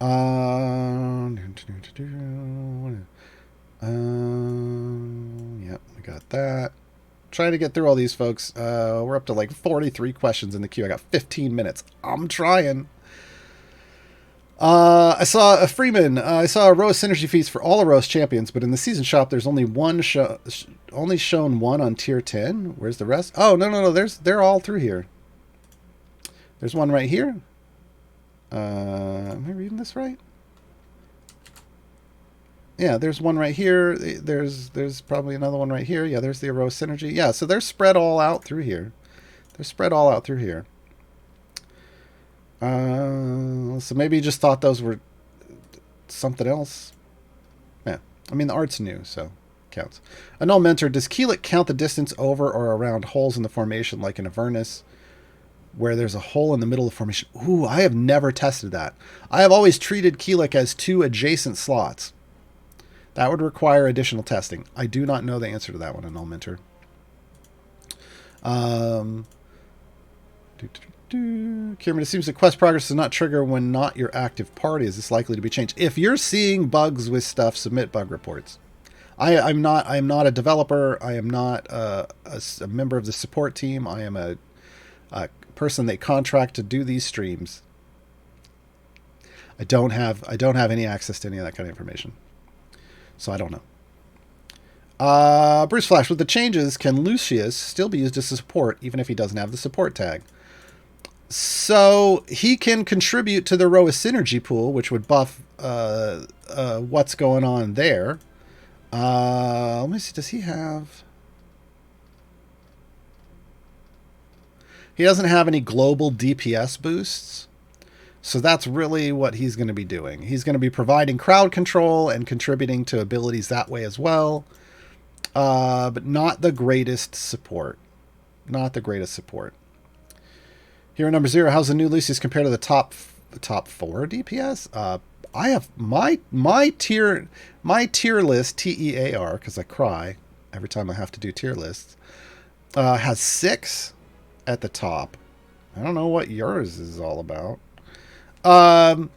Yeah, we got that. Trying to get through all these folks. We're up to like 43 questions in the queue. I got 15 minutes. I'm trying. I saw a Freeman. I saw Aerois synergy feats for all Aerois champions, but in the season shop, there's only one only shown one on tier 10. Where's the rest? Oh, no. They're all through here. There's one right here. Am I reading this right? Yeah, there's one right here. There's probably another one right here. Yeah, there's the Aerois synergy. Yeah, so they're spread all out through here. So maybe you just thought those were something else. Yeah, I mean the art's new, so counts. A null mentor. Does Kelik count the distance over or around holes in the formation, like in Avernus, where there's a hole in the middle of the formation? Ooh, I have never tested that. I have always treated Kelik as 2 adjacent slots. That would require additional testing. I do not know the answer to that one, a null mentor. Kierman, it seems that quest progress does not trigger when not your active party. Is this likely to be changed? If you're seeing bugs with stuff, submit bug reports. I'm not a developer. I am not a member of the support team. I am a person they contract to do these streams. I don't have any access to any of that kind of information, so I don't know. Bruce Flash, with the changes, can Lucius still be used as a support even if he doesn't have the support tag? So he can contribute to the Aerois synergy pool, which would buff what's going on there. Let me see. Does he have? He doesn't have any global DPS boosts. So that's really what he's going to be doing. He's going to be providing crowd control and contributing to abilities that way as well. But not the greatest support. Hero number 0. How's the new Lucius compare to the top 4 DPS? I have my tier list, TEAR, because I cry every time I have to do tier lists. Has 6 at the top. I don't know what yours is all about. I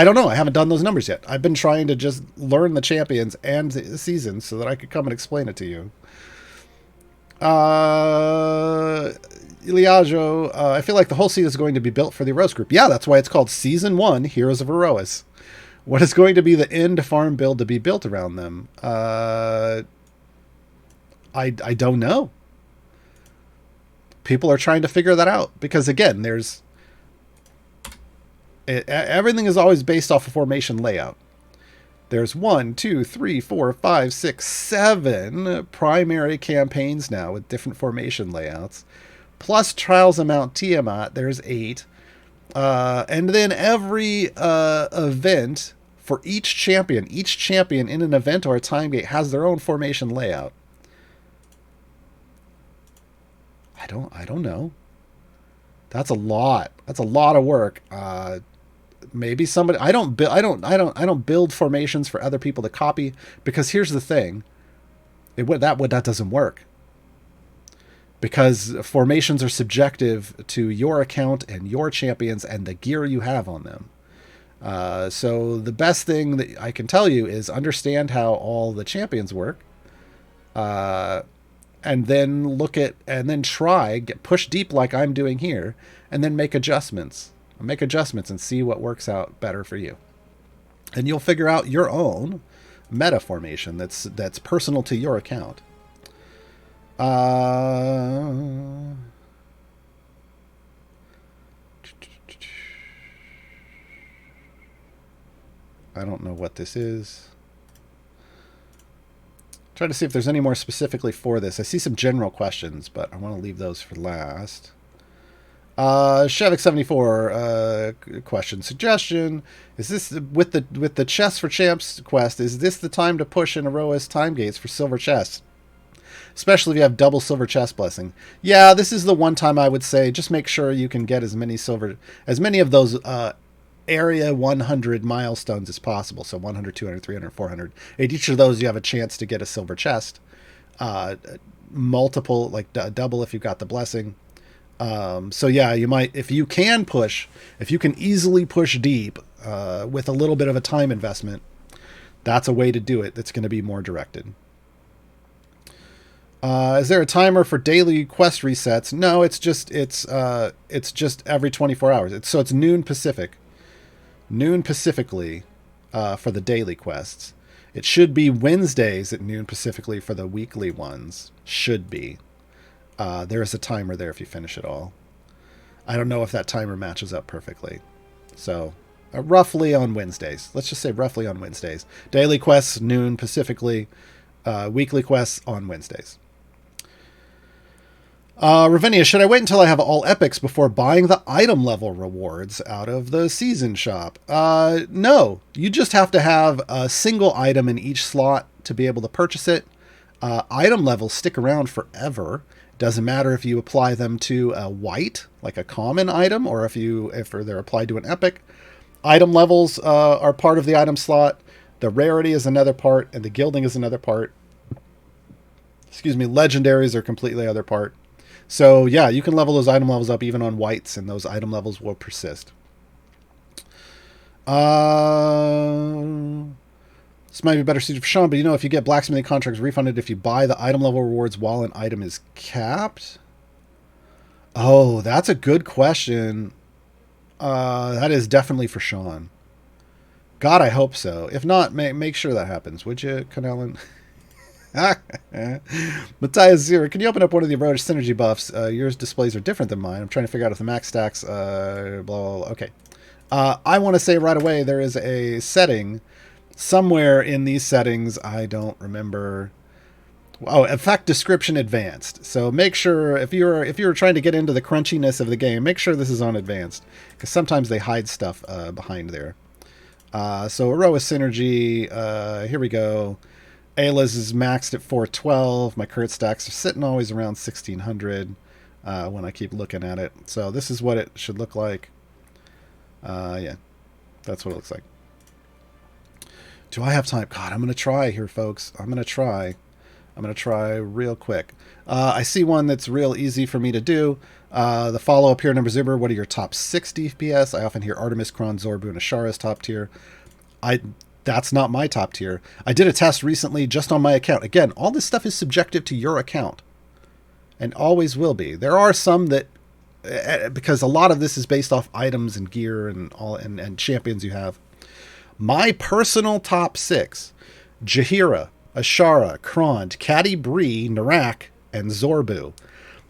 don't know. I haven't done those numbers yet. I've been trying to just learn the champions and the seasons so that I could come and explain it to you. Iliajo, I feel like the whole season is going to be built for the Aerois group. Yeah, that's why it's called Season 1, Heroes of Aerois. What is going to be the end farm build to be built around them? I don't know. People are trying to figure that out. Because, again, everything is always based off a formation layout. There's 1, 2, 3, 4, 5, 6, 7 primary campaigns now with different formation layouts. Plus Trials of Mount Tiamat, there's 8. And then every event for each champion in an event or a time gate has their own formation layout. I don't know. That's a lot. That's a lot of work. Maybe somebody. I don't build formations for other people to copy, because here's the thing. That doesn't work. Because formations are subjective to your account and your champions and the gear you have on them. So the best thing that I can tell you is understand how all the champions work. And then push deep like I'm doing here, and then make adjustments. And see what works out better for you. And you'll figure out your own meta formation that's personal to your account. I don't know what this is. Try to see if there's any more specifically for this. I see some general questions, but I want to leave those for last. Shavik74 question suggestion: is this with the Chess for Champs quest? Is this the time to push in Aerois time gates for silver chests, especially if you have double silver chest blessing? Yeah, this is the one time I would say just make sure you can get as many of those area 100 milestones as possible. So 100, 200, 300, 400. At each of those, you have a chance to get a silver chest. Multiple, like double if you've got the blessing. So yeah, you might, if you can easily push deep with a little bit of a time investment, that's a way to do it. That's going to be more directed. Is there a timer for daily quest resets? No, it's just every 24 hours. So it's noon Pacific. Noon Pacifically for the daily quests. It should be Wednesdays at noon Pacifically for the weekly ones. Should be. There is a timer there if you finish it all. I don't know if that timer matches up perfectly. So roughly on Wednesdays. Let's just say roughly on Wednesdays. Daily quests noon Pacifically. Weekly quests on Wednesdays. Ravinia, should I wait until I have all epics before buying the item level rewards out of the season shop? No, you just have to have a single item in each slot to be able to purchase it. Item levels stick around forever. Doesn't matter if you apply them to a white, like a common item, or if they're applied to an epic. Item levels are part of the item slot. The rarity is another part, and the gilding is another part. Excuse me, legendaries are completely other part. So yeah, you can level those item levels up even on whites, and those item levels will persist. This might be better suited for Sean, but if you get blacksmithing contracts refunded if you buy the item level rewards while an item is capped? Oh, that's a good question. That is definitely for Sean. God, I hope so. If not, make sure that happens, would you, Canellan? Matthias Zero, can you open up one of the Aerois synergy buffs? Yours displays are different than mine. I'm trying to figure out if the max stacks, blah, blah, blah. Okay. I want to say right away, there is a setting somewhere in these settings. I don't remember. Oh, effect description advanced. So make sure if you're trying to get into the crunchiness of the game, make sure this is on advanced, because sometimes they hide stuff behind there. So Aerois synergy, here we go. Ayla's is maxed at 412. My current stacks are sitting always around 1600 when I keep looking at it. So this is what it should look like. Yeah, that's what it looks like. Do I have time? God, I'm going to try here, folks. I'm going to try real quick. I see one that's real easy for me to do. The follow-up here, number Zuber. What are your top 6 DPS? I often hear Artemis, Kron, Zorbu, and Ashara's top tier. That's not my top tier. I did a test recently just on my account. Again, all this stuff is subjective to your account and always will be. There are some that, because a lot of this is based off items and gear and all and champions you have. My personal top 6, Jaheira, Ashara, Krond, Catti Brie, Narak, and Zorbu.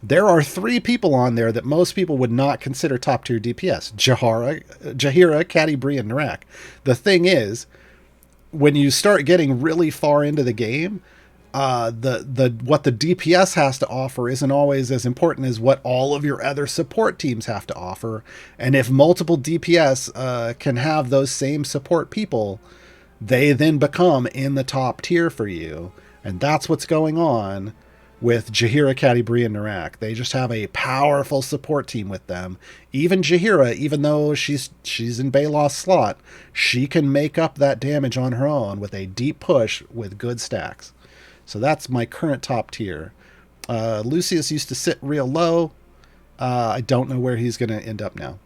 There are 3 people on there that most people would not consider top tier DPS. Jaheira, Catti Brie, and Narak. The thing is, when you start getting really far into the game, what the DPS has to offer isn't always as important as what all of your other support teams have to offer. And if multiple DPS can have those same support people, they then become in the top tier for you. And that's what's going on with Jaheira, Catti Brie, and Narak. They just have a powerful support team with them. Even Jaheira, even though she's in Baylaw's slot, she can make up that damage on her own with a deep push with good stacks. So that's my current top tier. Lucius used to sit real low. I don't know where he's going to end up now.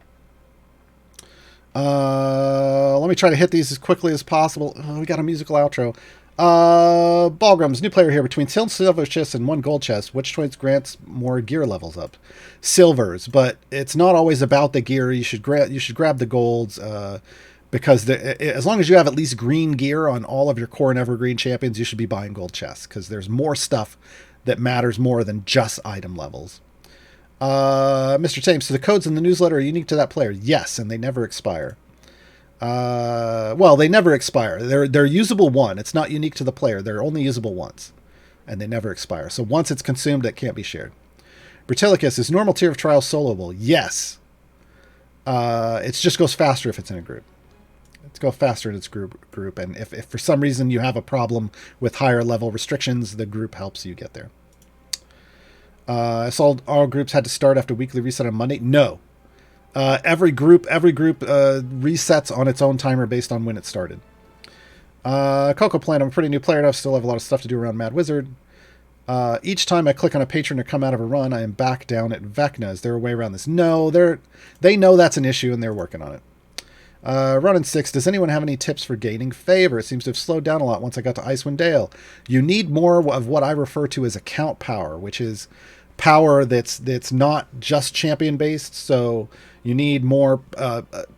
Let me try to hit these as quickly as possible. Oh, we got a musical outro. Balgrums, new player here. Between 2 silver chests and 1 gold chest, which choice grants more gear levels up? Silvers, but it's not always about the gear. You should grab the golds. because as long as you have at least green gear on all of your core and evergreen champions, you should be buying gold chests, because there's more stuff that matters more than just item levels. Mr. Thames, so the codes in the newsletter are unique to that player. Yes, and they never expire. Well, they never expire. They're usable one. It's not unique to the player. They're only usable once, and they never expire. So once it's consumed, it can't be shared. Britillicus, is normal tier of trial soloable? Yes. It just goes faster if it's in a group. It's go faster in its group, and if for some reason you have a problem with higher level restrictions, the group helps you get there. I saw all groups had to start after weekly reset on Monday. No. Every group resets on its own timer based on when it started. Coco Plant, I'm a pretty new player, and I still have a lot of stuff to do around Mad Wizard. Each time I click on a patron to come out of a run, I am back down at Vecna. Is there a way around this? No, they know that's an issue, and they're working on it. Running 6, does anyone have any tips for gaining favor? It seems to have slowed down a lot once I got to Icewind Dale. You need more of what I refer to as account power, which is power that's not just champion based. So you need more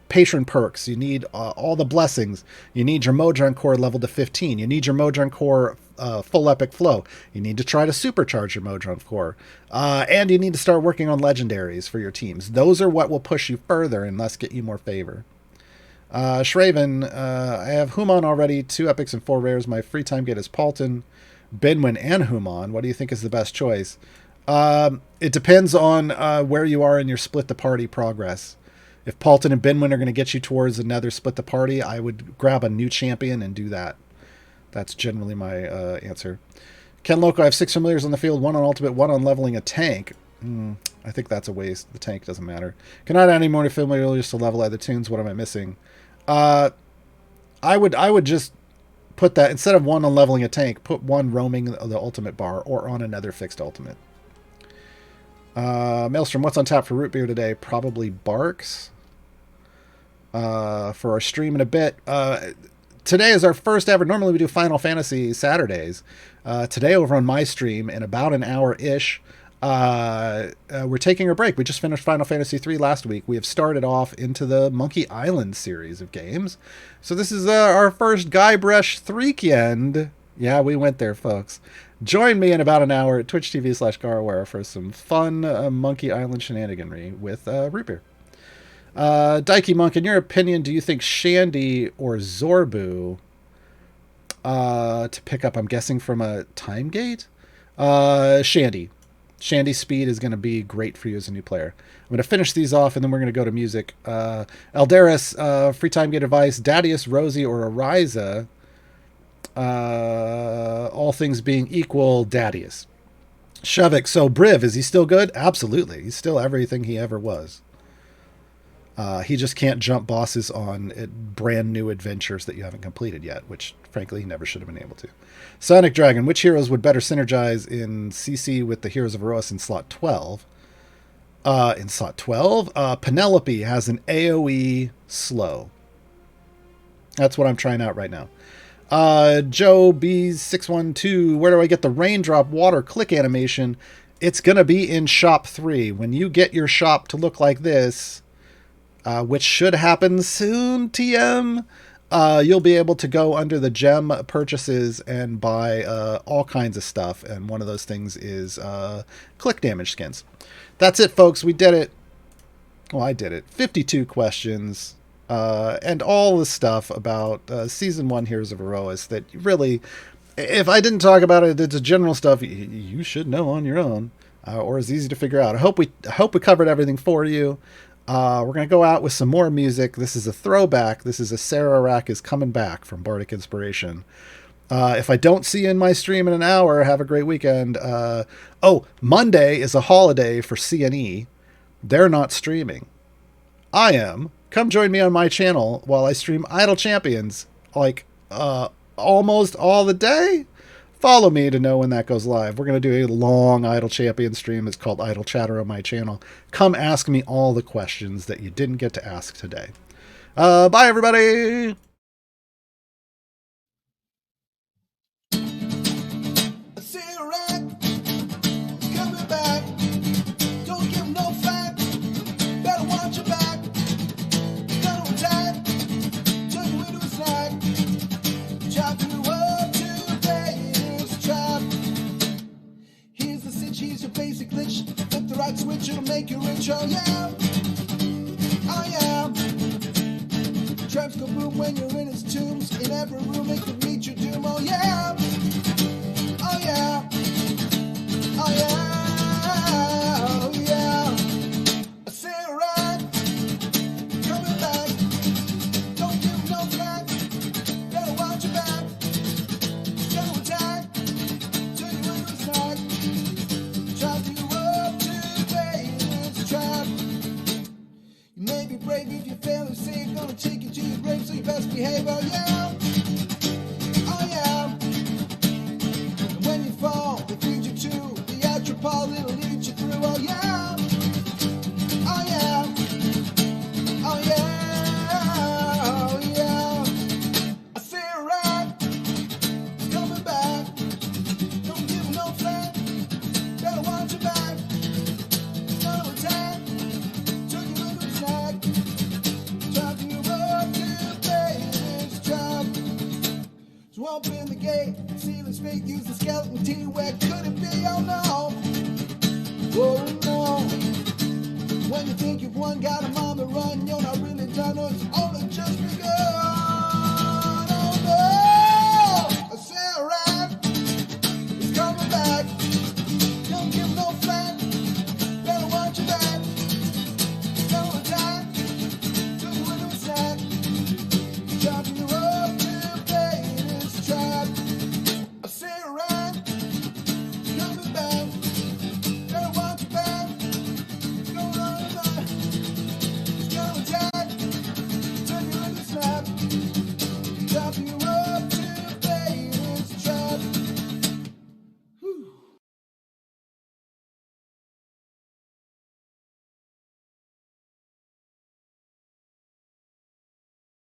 patron perks. You need all the blessings. You need your Modron core leveled to 15. You need your Modron core full epic flow. You need to try to supercharge your Modron core. And you need to start working on legendaries for your teams. Those are what will push you further and thus get you more favor. Shraven, I have Human already, 2 epics and 4 rares. My free time get is Paulton, Binwin, and Human. What do you think is the best choice? It depends on where you are in your split the party progress. If Paulton and Binwin are going to get you towards another split the party, I would grab a new champion and do that. That's generally my answer. Ken Loco, I have 6 familiars on the field, 1 on ultimate, 1 on leveling a tank. I think that's a waste. The tank doesn't matter. Can I add any more familiars to level other tunes? What am I missing? I would just put that, instead of 1 on leveling a tank, put 1 roaming the ultimate bar or on another fixed ultimate. Maelstrom, what's on tap for root beer today? Probably Barks. For our stream in a bit. Today is our first ever. Normally we do Final Fantasy Saturdays. Today over on my stream in about an hour-ish, we're taking a break. We just finished Final Fantasy 3 last week. We have started off into the Monkey Island series of games. So this is our first Guybrush Threekend. Yeah, we went there, folks. Join me in about an hour at twitch.tv/Gaarawarr for some fun Monkey Island shenaniganry with root beer. Daiki Monk, in your opinion, do you think Shandy or Zorbu to pick up, I'm guessing from a time gate? Shandy. Shandy's speed is going to be great for you as a new player. I'm going to finish these off, and then we're going to go to music. Eldaris, free time gate advice, Dadius, Rosie, or Ariza. All things being equal, Dadius. Shavik, so Briv, is he still good? Absolutely. He's still everything he ever was. He just can't jump bosses on brand new adventures that you haven't completed yet, which frankly he never should have been able to. Sonic Dragon, which heroes would better synergize in CC with the Heroes of Aerois in slot 12? In slot 12, Penelope has an AoE slow. That's what I'm trying out right now. Joe B612, where do I get the raindrop water click animation? It's going to be in shop 3. When you get your shop to look like this, which should happen soon, TM, you'll be able to go under the gem purchases and buy all kinds of stuff. And one of those things is click damage skins. That's it, folks. We did it. Well, I did it. 52 questions. And all the stuff about Season 1 Heroes of Aerois that really, if I didn't talk about it, it's general stuff you should know on your own, or is easy to figure out. I hope we covered everything for you. We're going to go out with some more music. This is a throwback. This is a Sarah Rack is Coming Back from Bardic Inspiration. If I don't see you in my stream in an hour, have a great weekend. Monday is a holiday for CNE. They're not streaming. I am. Come join me on my channel while I stream Idle Champions, like almost all the day. Follow me to know when that goes live. We're going to do a long Idle Champion stream. It's called Idle Chatter on my channel. Come ask me all the questions that you didn't get to ask today. Bye, everybody! control, yeah. Oh yeah. Traps go boom when you're in its tombs. In every room it could meet your doom, oh yeah. Oh yeah. Oh yeah. Oh yeah. I say alright. Coming back. Don't give no slack. Better watch your back. Gonna attack. Turn you into a snack. Trap you up today in this trap. You may be brave if you fail and say you're gonna take you to your grave, so you best behave, oh yeah. Oh yeah. And when you fall, they feed you to the atropole, it'll lead you through, oh yeah. Oh yeah. Oh yeah. Oh yeah. I say alright. It's coming back. Don't give him no flat. Better watch your back. It's gonna attack. Took you into a snack. Trap you up to pay this trap. So open the gate, seal the street, use the skeleton T. Where could it be? Oh no. Oh no. When you think you've won, got 'em on the run, you're not really done, or it's only just begun.